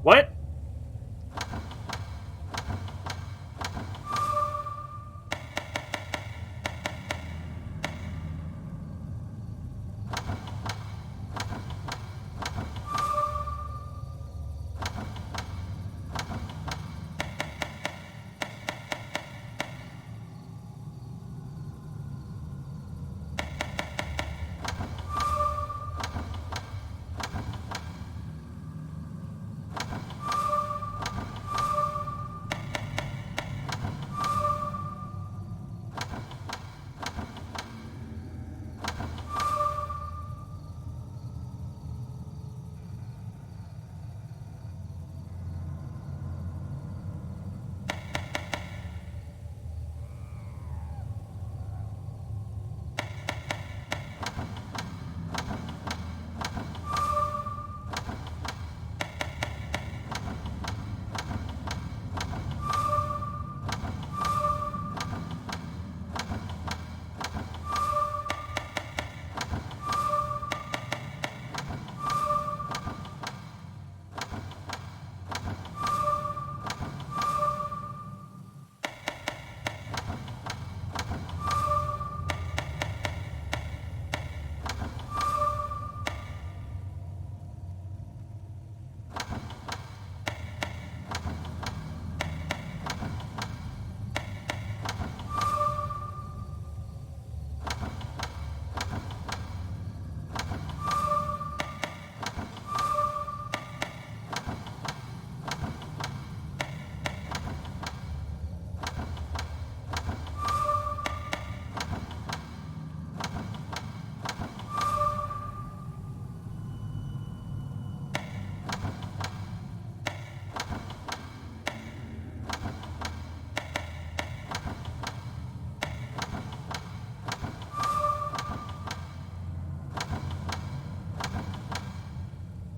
What?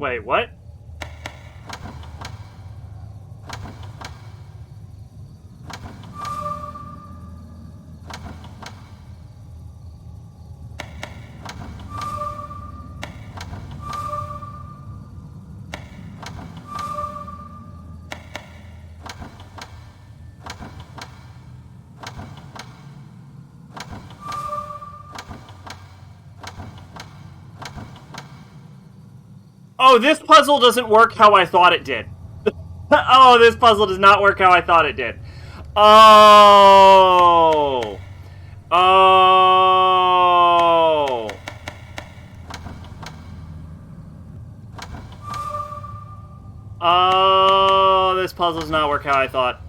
Wait, what? Oh, this puzzle doesn't work how I thought it did. Oh, this puzzle does not work how I thought it did. Oh. Oh. Oh, this puzzle does not work how I thought.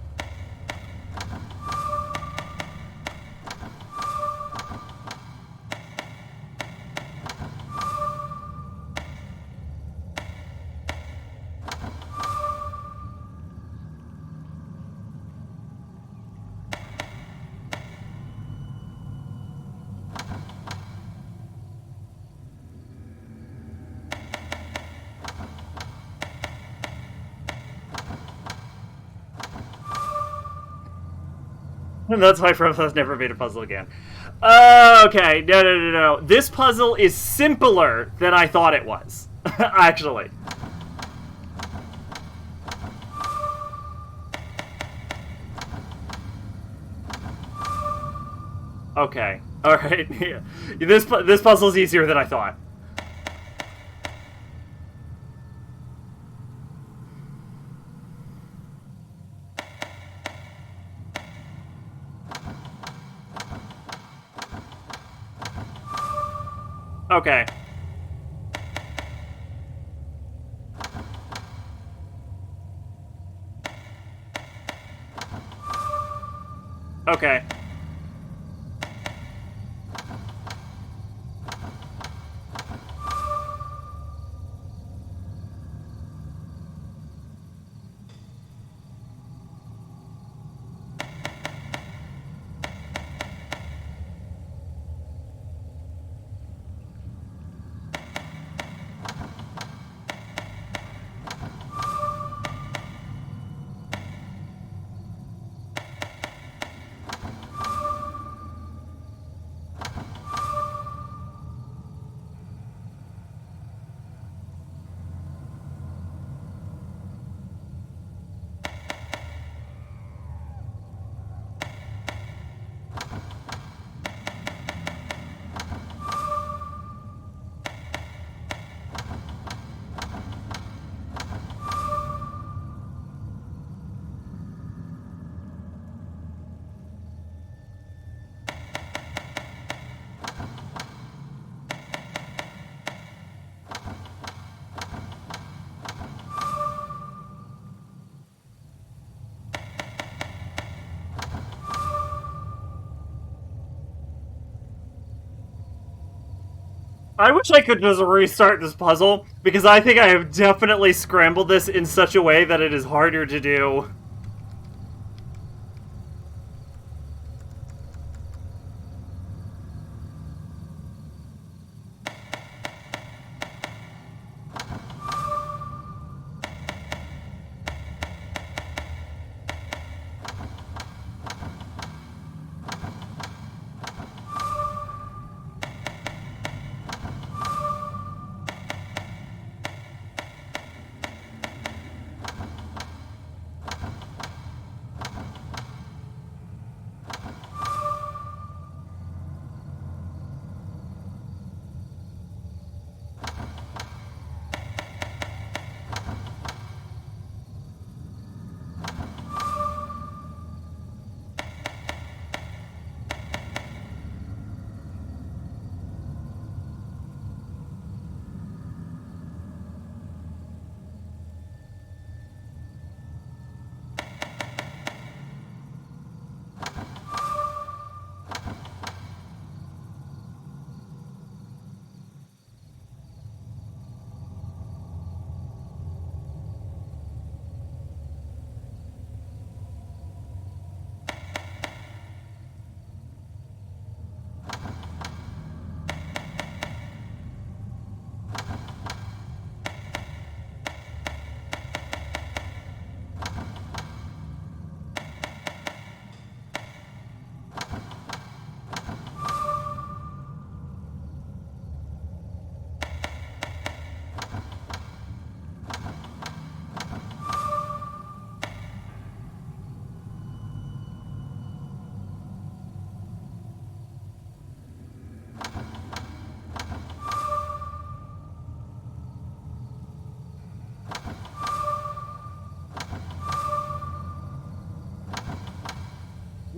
That's why Frost's never made a puzzle again. Okay, no. This puzzle is simpler than I thought it was. Actually. Okay. Alright. Yeah. This puzzle's easier than I thought. Okay. Okay. I wish I could just restart this puzzle, because I think I have definitely scrambled this in such a way that it is harder to do.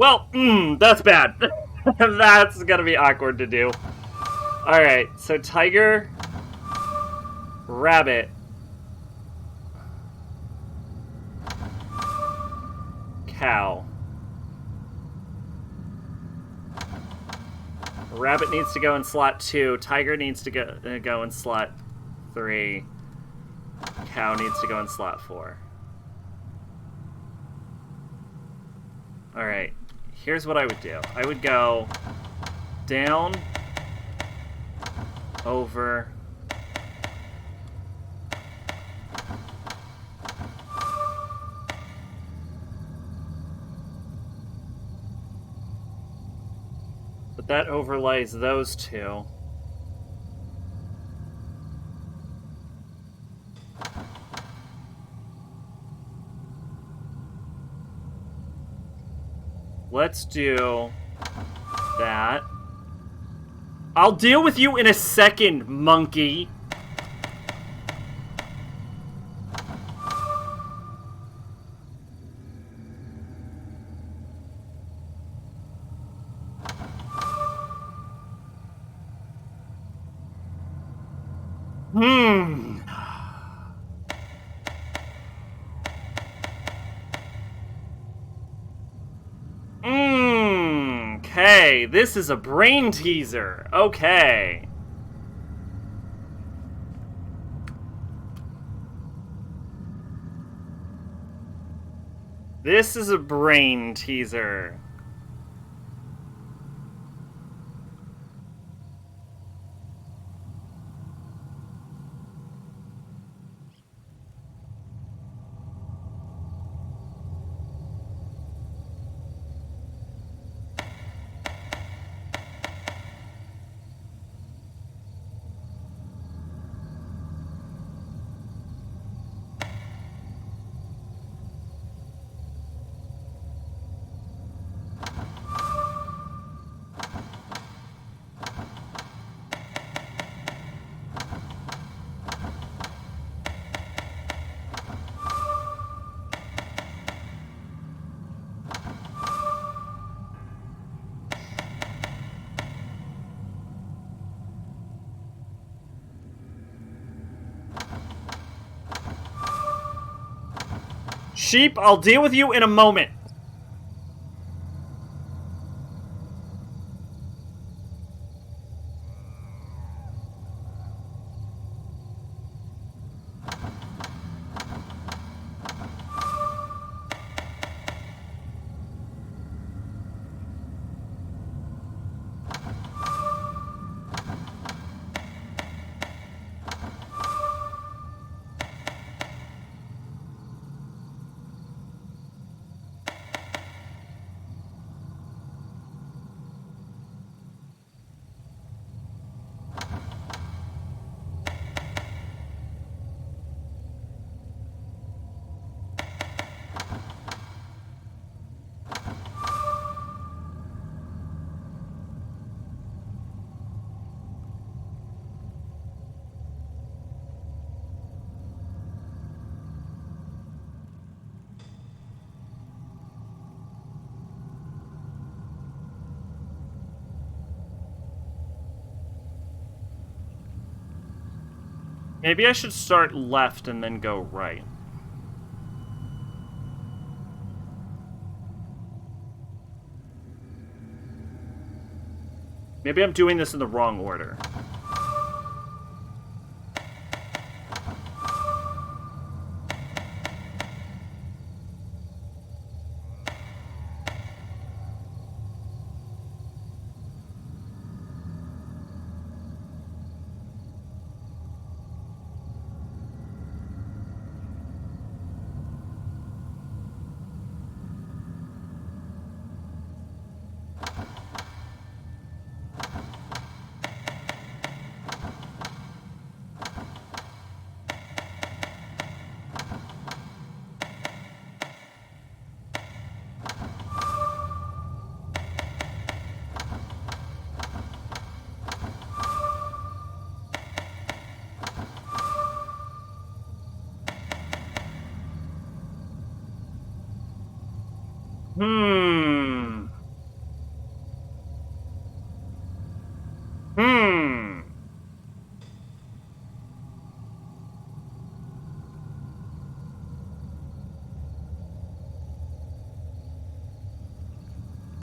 Well, that's bad. That's gonna be awkward to do. Alright, so tiger, rabbit, cow. Rabbit needs to go in slot 2. Tiger needs to go in slot 3. Cow needs to go in slot 4. Alright, here's what I would do. I would go down, over, but that overlays those two. Let's do that. I'll deal with you in a second, monkey. Okay, this is a brain teaser. Okay. This is a brain teaser. Sheep, I'll deal with you in a moment. Maybe I should start left and then go right. Maybe I'm doing this in the wrong order.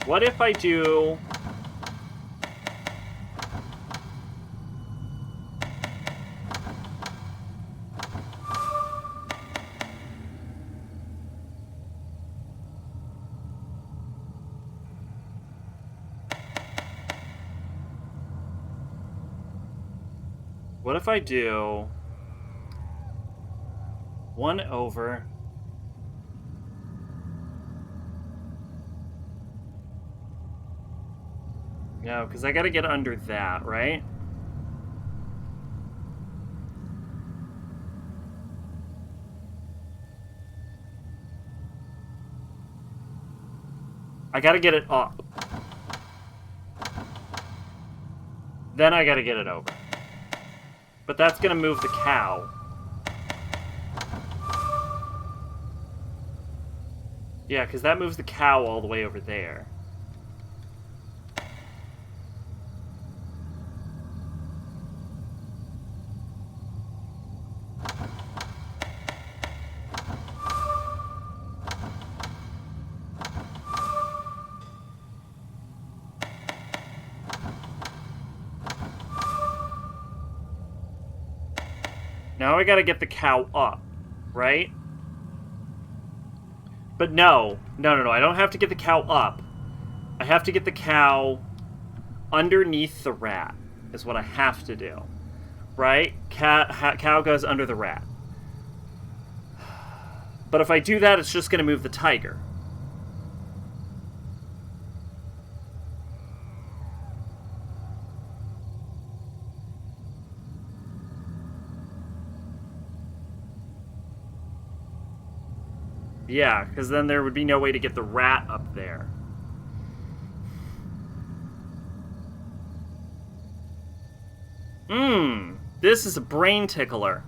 What if I do... What if I do 1 over... No, because I gotta get under that, right? I gotta get it up. Then I gotta get it over. But that's gonna move the cow. Yeah, because that moves the cow all the way over there. Now I gotta get the cow up, right? But no, I don't have to get the cow up. I have to get the cow underneath the rat, is what I have to do. Right? Cow goes under the rat. But if I do that, it's just gonna move the tiger. Yeah, because then there would be no way to get the rat up there. This is a brain tickler.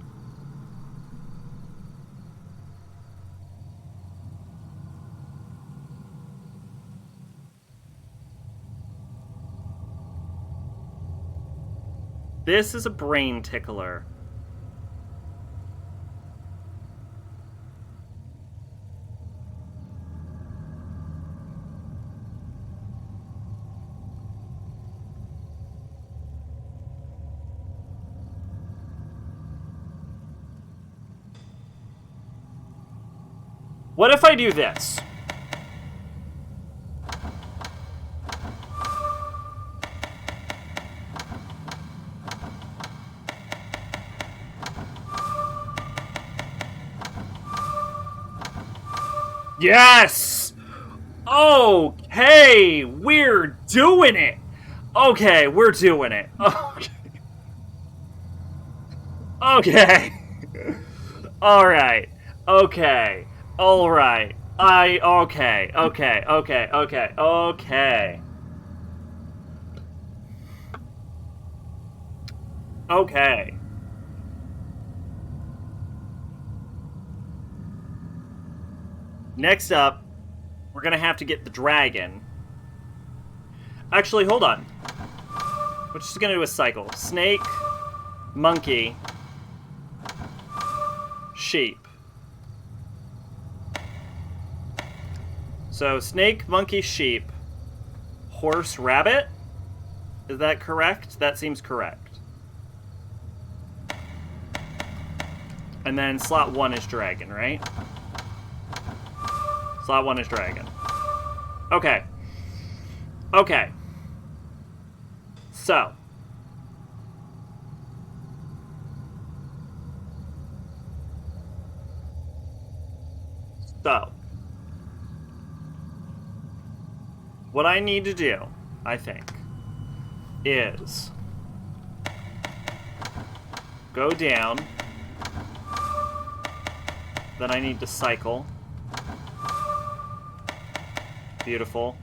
This is a brain tickler. What if I do this? Yes! Okay, we're doing it! Okay, we're doing it. Okay. Okay. Alright. Okay. Alright. Okay. Okay. Next up, we're gonna have to get the dragon. Actually, hold on. We're just gonna do a cycle. Snake, monkey, sheep. So, snake, monkey, sheep, horse, rabbit? Is that correct? That seems correct. And then slot 1 is dragon, right? Slot 1 is dragon. Okay. Okay. So. What I need to do, I think, is go down. Then I need to cycle. Beautiful.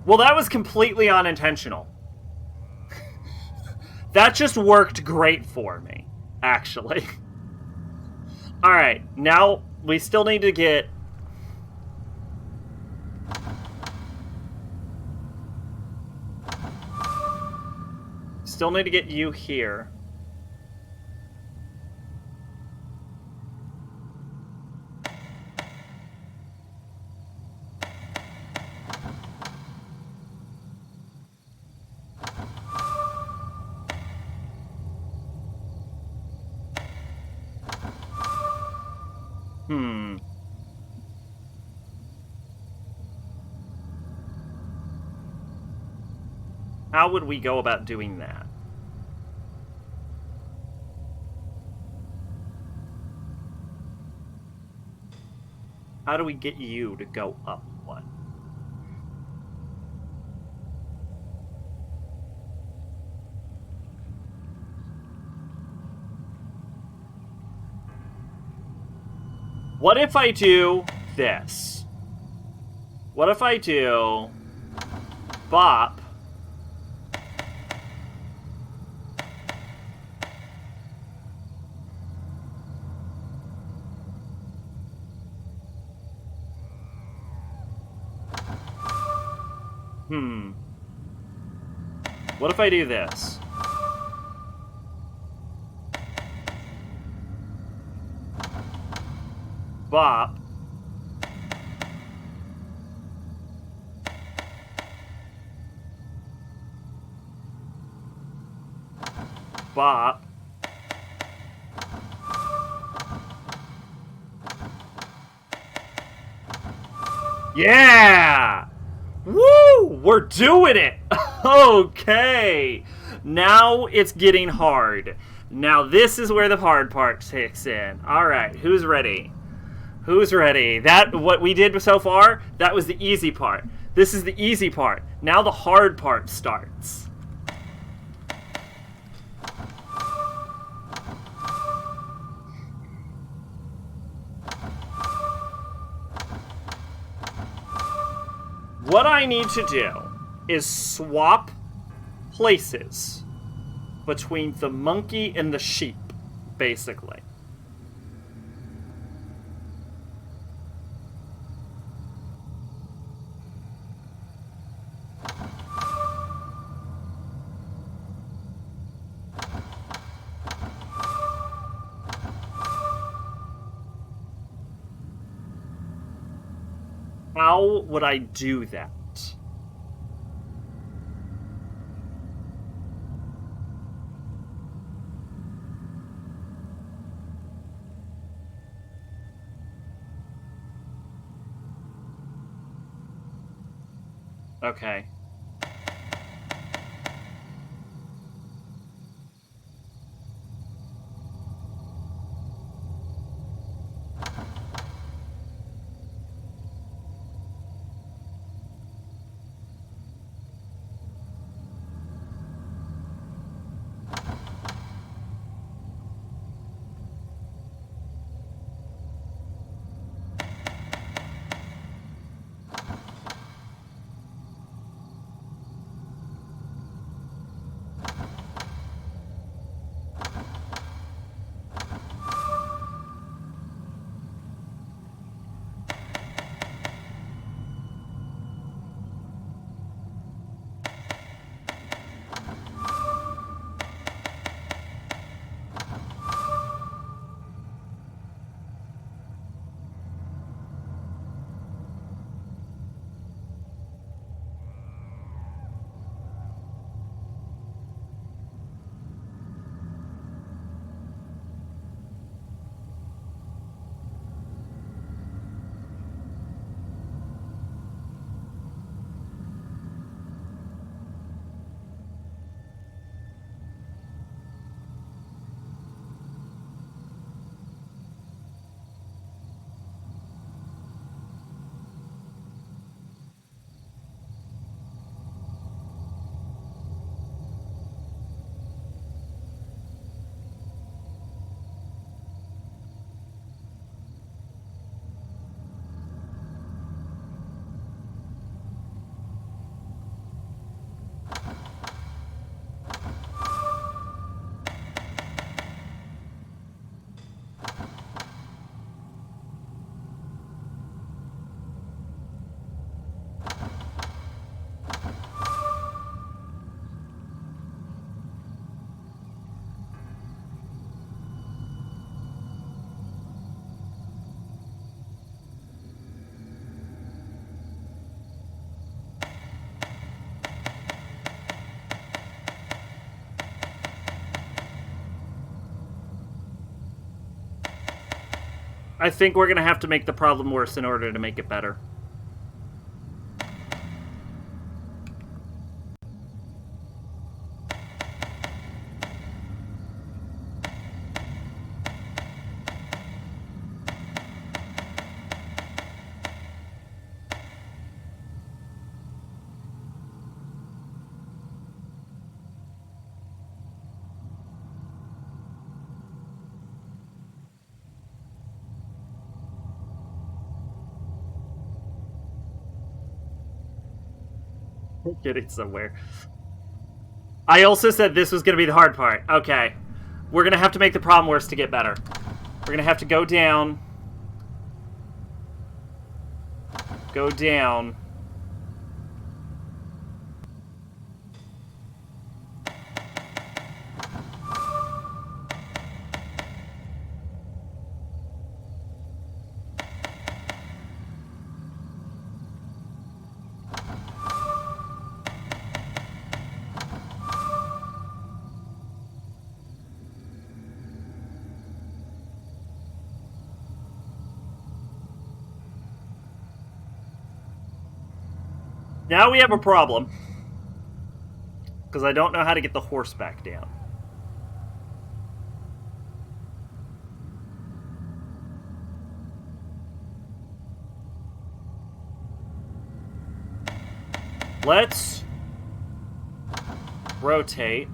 Well, that was completely unintentional. That just worked great for me, actually. Alright, now we still need to get... Still need to get you here. Hmm. How would we go about doing that? How do we get you to go up one? What if I do this? What if I do bop What if I do this? Bop. Bop. Yeah! Woo! We're doing it! Okay! Now it's getting hard. Now this is where the hard part kicks in. Alright, who's ready? Who's ready? What we did so far, that was the easy part. This is the easy part. Now the hard part starts. What I need to do is swap places between the monkey and the sheep, basically. How would I do that? Okay. I think we're gonna have to make the problem worse in order to make it better. Getting somewhere. I also said this was going to be the hard part. Okay. We're going to have to make the problem worse to get better. We're going to have to go down. Go down. Now we have a problem. Because I don't know how to get the horse back down. Let's rotate.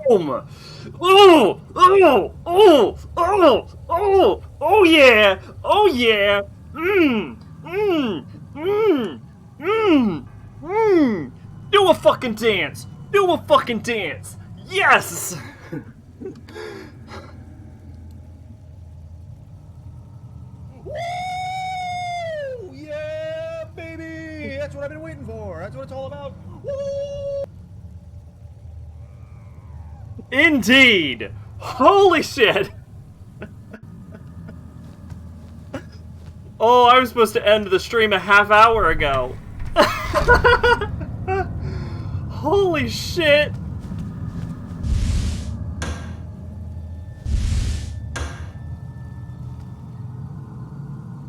Oh, oh, oh, oh, oh, oh yeah, oh yeah, do a fucking dance, do a fucking dance, yes! Woo! Yeah, baby! That's what I've been waiting for. That's what it's all about. Woo! Indeed! Holy shit! Oh, I was supposed to end the stream a half hour ago. Holy shit!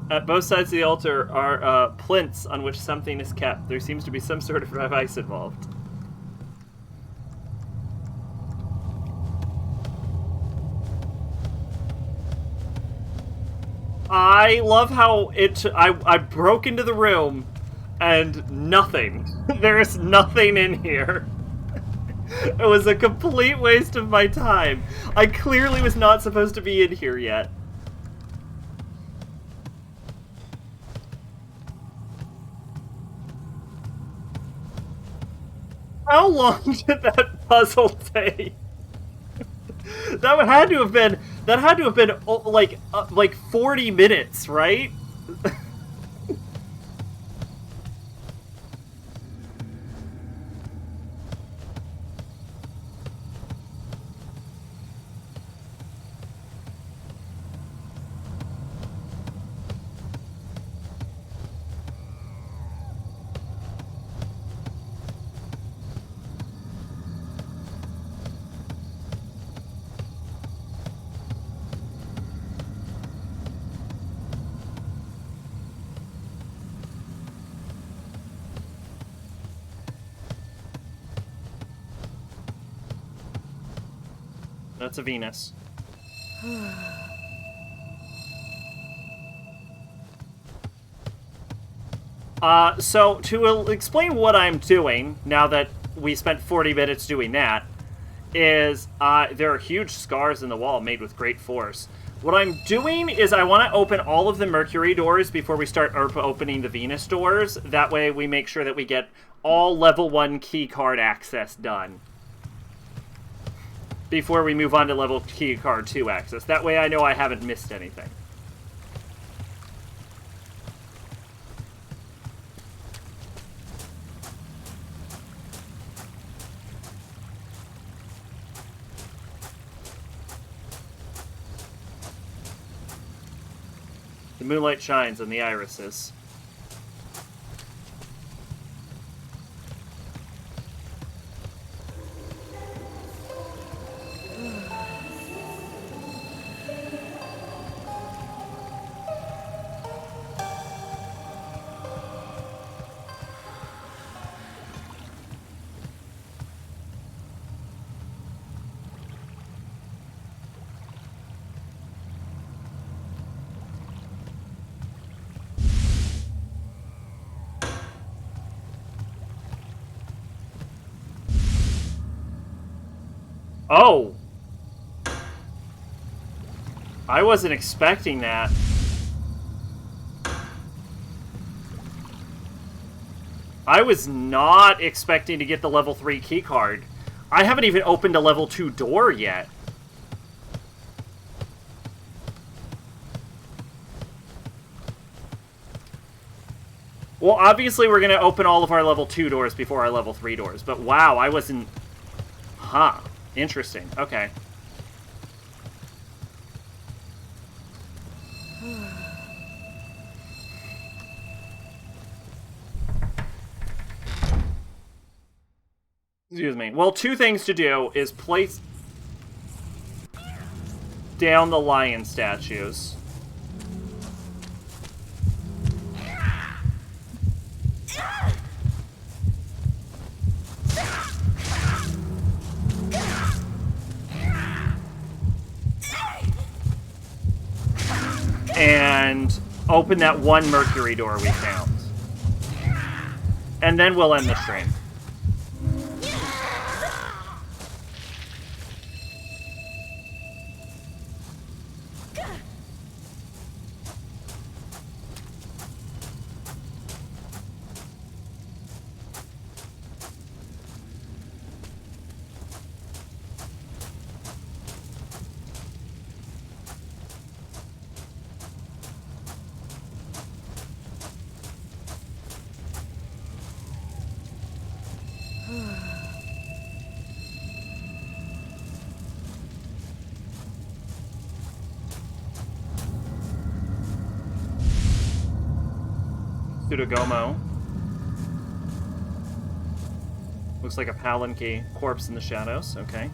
At both sides of the altar are plinths on which something is kept. There seems to be some sort of device involved. I love how I broke into the room and nothing. There's nothing in here. It was a complete waste of my time. I clearly was not supposed to be in here yet. How long did that puzzle take? That had to have been like 40 minutes, right? That's a Venus. So to explain what I'm doing, now that we spent 40 minutes doing that, is there are huge scars in the wall made with great force. What I'm doing is I want to open all of the Mercury doors before we start opening the Venus doors. That way we make sure that we get all level 1 keycard access done before we move on to level keycard 2 access. That way I know I haven't missed anything. The moonlight shines on the irises. Oh! I wasn't expecting that. I was not expecting to get the level 3 keycard. I haven't even opened a level 2 door yet. Well, obviously we're going to open all of our level 2 doors before our level 3 doors, but wow, I wasn't... Huh. Interesting. Okay. Excuse me. Well, two things to do is place down the lion statues. And open that one Mercury door we found. And then we'll end the stream. Pseudogomo. Looks like a Palanque corpse in the shadows. Okay.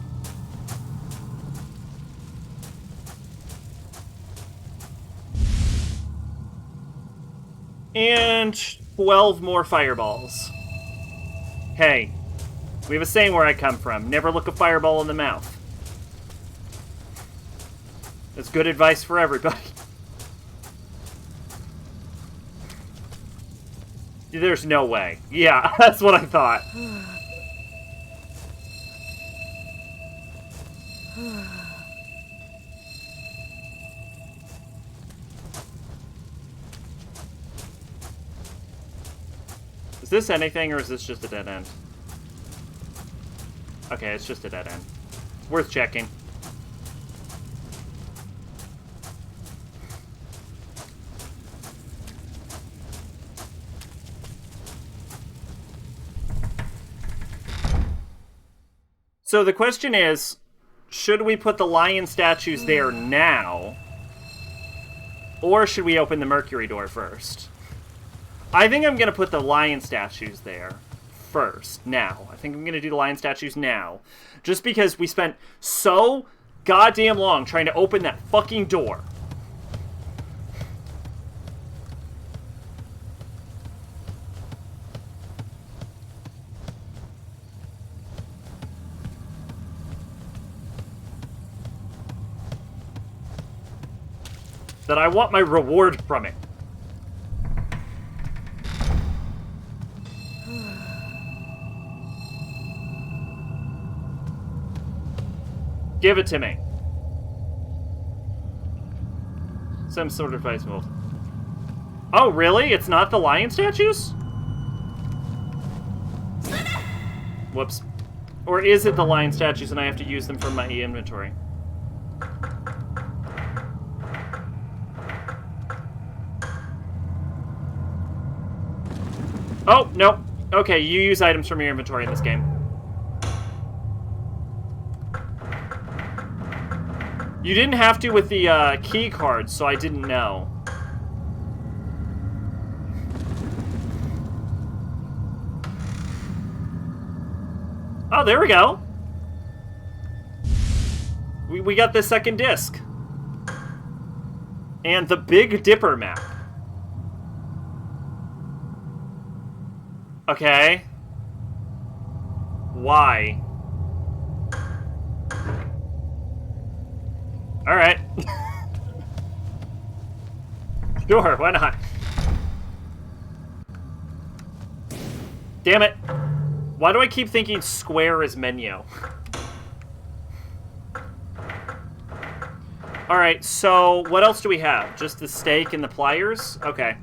And 12 more fireballs. Hey, we have a saying where I come from. Never look a fireball in the mouth. That's good advice for everybody. There's no way. Yeah, that's what I thought. Is this anything, or is this just a dead end? Okay, it's just a dead end. Worth checking. So the question is, should we put the lion statues there now? Or should we open the Mercury door first? I think I'm going to put the lion statues there first, now. I think I'm going to do the lion statues now. Just because we spent so goddamn long trying to open that fucking door. That I want my reward from it. Give it to me. Some sort of ice mold. Oh, really? It's not the lion statues? Whoops. Or is it the lion statues and I have to use them from my inventory? Oh, no. Okay, you use items from your inventory in this game. You didn't have to with the key cards, so I didn't know. Oh, there we go. We got the second disc. And the Big Dipper map. Okay. Why? Alright. Sure, why not? Damn it. Why do I keep thinking square is menu? Alright, so what else do we have? Just the stake and the pliers? Okay.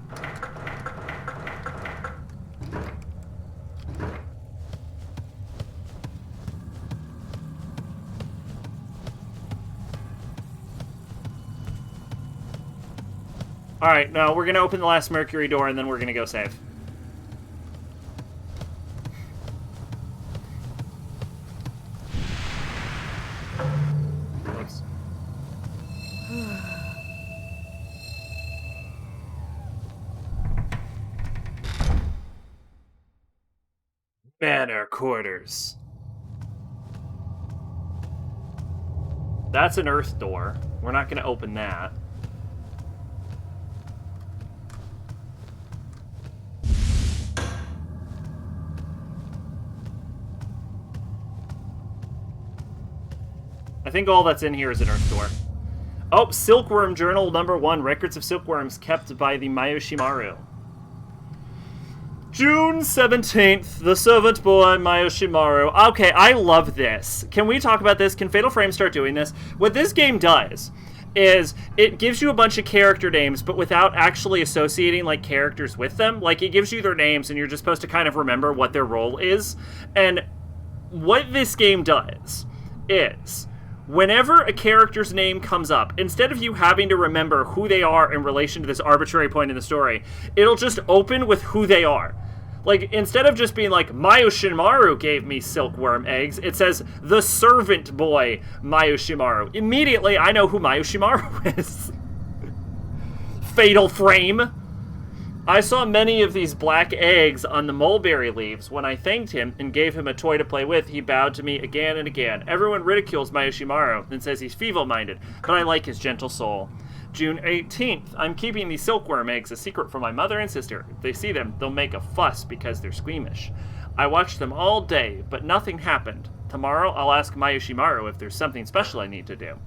Alright, now we're gonna open the last Mercury door and then we're gonna go save. Thanks. Manor quarters. That's an earth door. We're not gonna open that. I think all that's in here is an earth door. Oh, Silkworm Journal number 1. Records of silkworms kept by the Mayoshimaru. June 17th, the servant boy Mayoshimaru. Okay, I love this. Can we talk about this? Can Fatal Frame start doing this? What this game does is it gives you a bunch of character names, but without actually associating like characters with them. Like, it gives you their names, and you're just supposed to kind of remember what their role is. And what this game does is, whenever a character's name comes up, instead of you having to remember who they are in relation to this arbitrary point in the story, it'll just open with who they are. Like, instead of just being like, Mayoshimaru gave me silkworm eggs, it says, the servant boy Mayoshimaru. Immediately, I know who Mayoshimaru is. Fatal Frame. I saw many of these black eggs on the mulberry leaves. When I thanked him and gave him a toy to play with, he bowed to me again and again. Everyone ridicules Mayoshimaru and says he's feeble-minded, but I like his gentle soul. June 18th. I'm keeping these silkworm eggs a secret from my mother and sister. If they see them, they'll make a fuss because they're squeamish. I watched them all day, but nothing happened. Tomorrow, I'll ask Mayoshimaru if there's something special I need to do.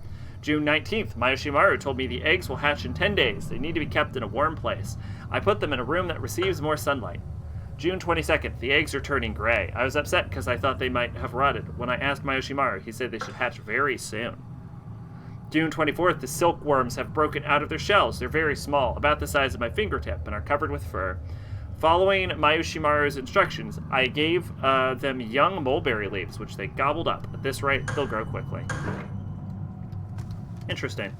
June 19th. Mayoshimaru told me the eggs will hatch in 10 days. They need to be kept in a warm place. I put them in a room that receives more sunlight. June 22nd. The eggs are turning gray. I was upset because I thought they might have rotted. When I asked Mayoshimaru, he said they should hatch very soon. June 24th. The silkworms have broken out of their shells. They're very small, about the size of my fingertip, and are covered with fur. Following Mayoshimaru's instructions, I gave them young mulberry leaves, which they gobbled up. At this rate, they'll grow quickly. Interesting.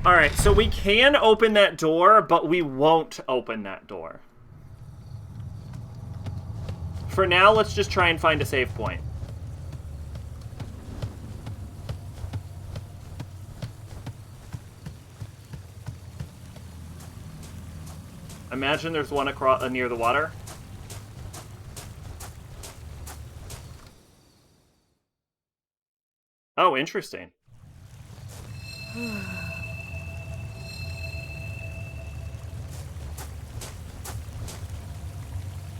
Alright, so we can open that door, but we won't open that door. For now, let's just try and find a save point. Imagine there's one across near the water. Oh, interesting.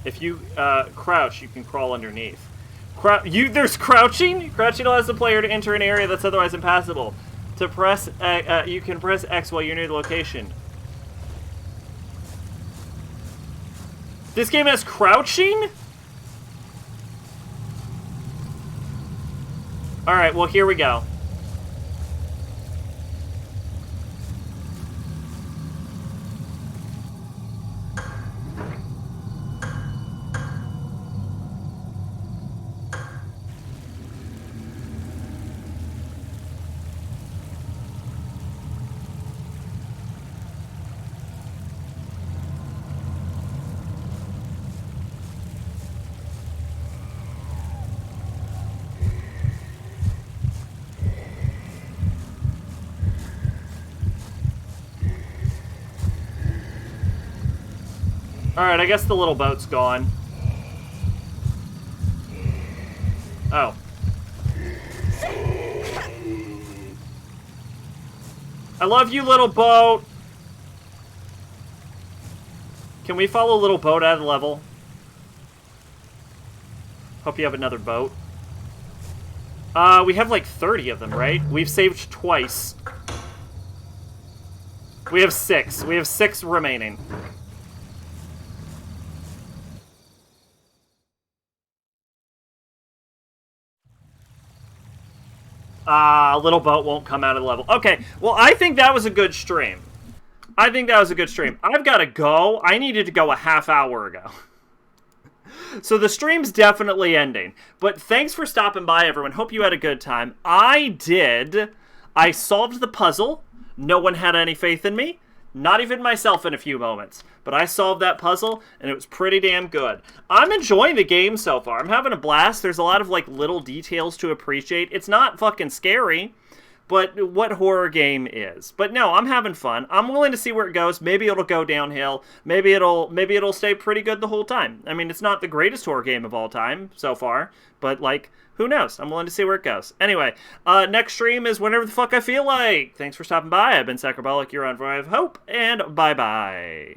If you crouch, you can crawl underneath. There's crouching? Crouching allows the player to enter an area that's otherwise impassable. To press, you can press X while you're near the location. This game has crouching? Alright, well, here we go. Alright, I guess the little boat's gone. Oh. I love you, little boat! Can we follow little boat out of the level? Hope you have another boat. We have like 30 of them, right? We've saved twice. We have 6. We have 6 remaining. Little boat won't come out of the level. Okay, well, I think that was a good stream. I've got to go. I needed to go a half hour ago. So the stream's definitely ending. But thanks for stopping by, everyone. Hope you had a good time. I did. I solved the puzzle. No one had any faith in me. Not even myself in a few moments. But I solved that puzzle, and it was pretty damn good. I'm enjoying the game so far. I'm having a blast. There's a lot of, like, little details to appreciate. It's not fucking scary, but what horror game is. But no, I'm having fun. I'm willing to see where it goes. Maybe it'll go downhill. Maybe it'll stay pretty good the whole time. I mean, it's not the greatest horror game of all time so far, but, like, who knows? I'm willing to see where it goes. Anyway, next stream is whenever the fuck I feel like. Thanks for stopping by. I've been Sacrabalic. You're on Void of Hope, and bye-bye.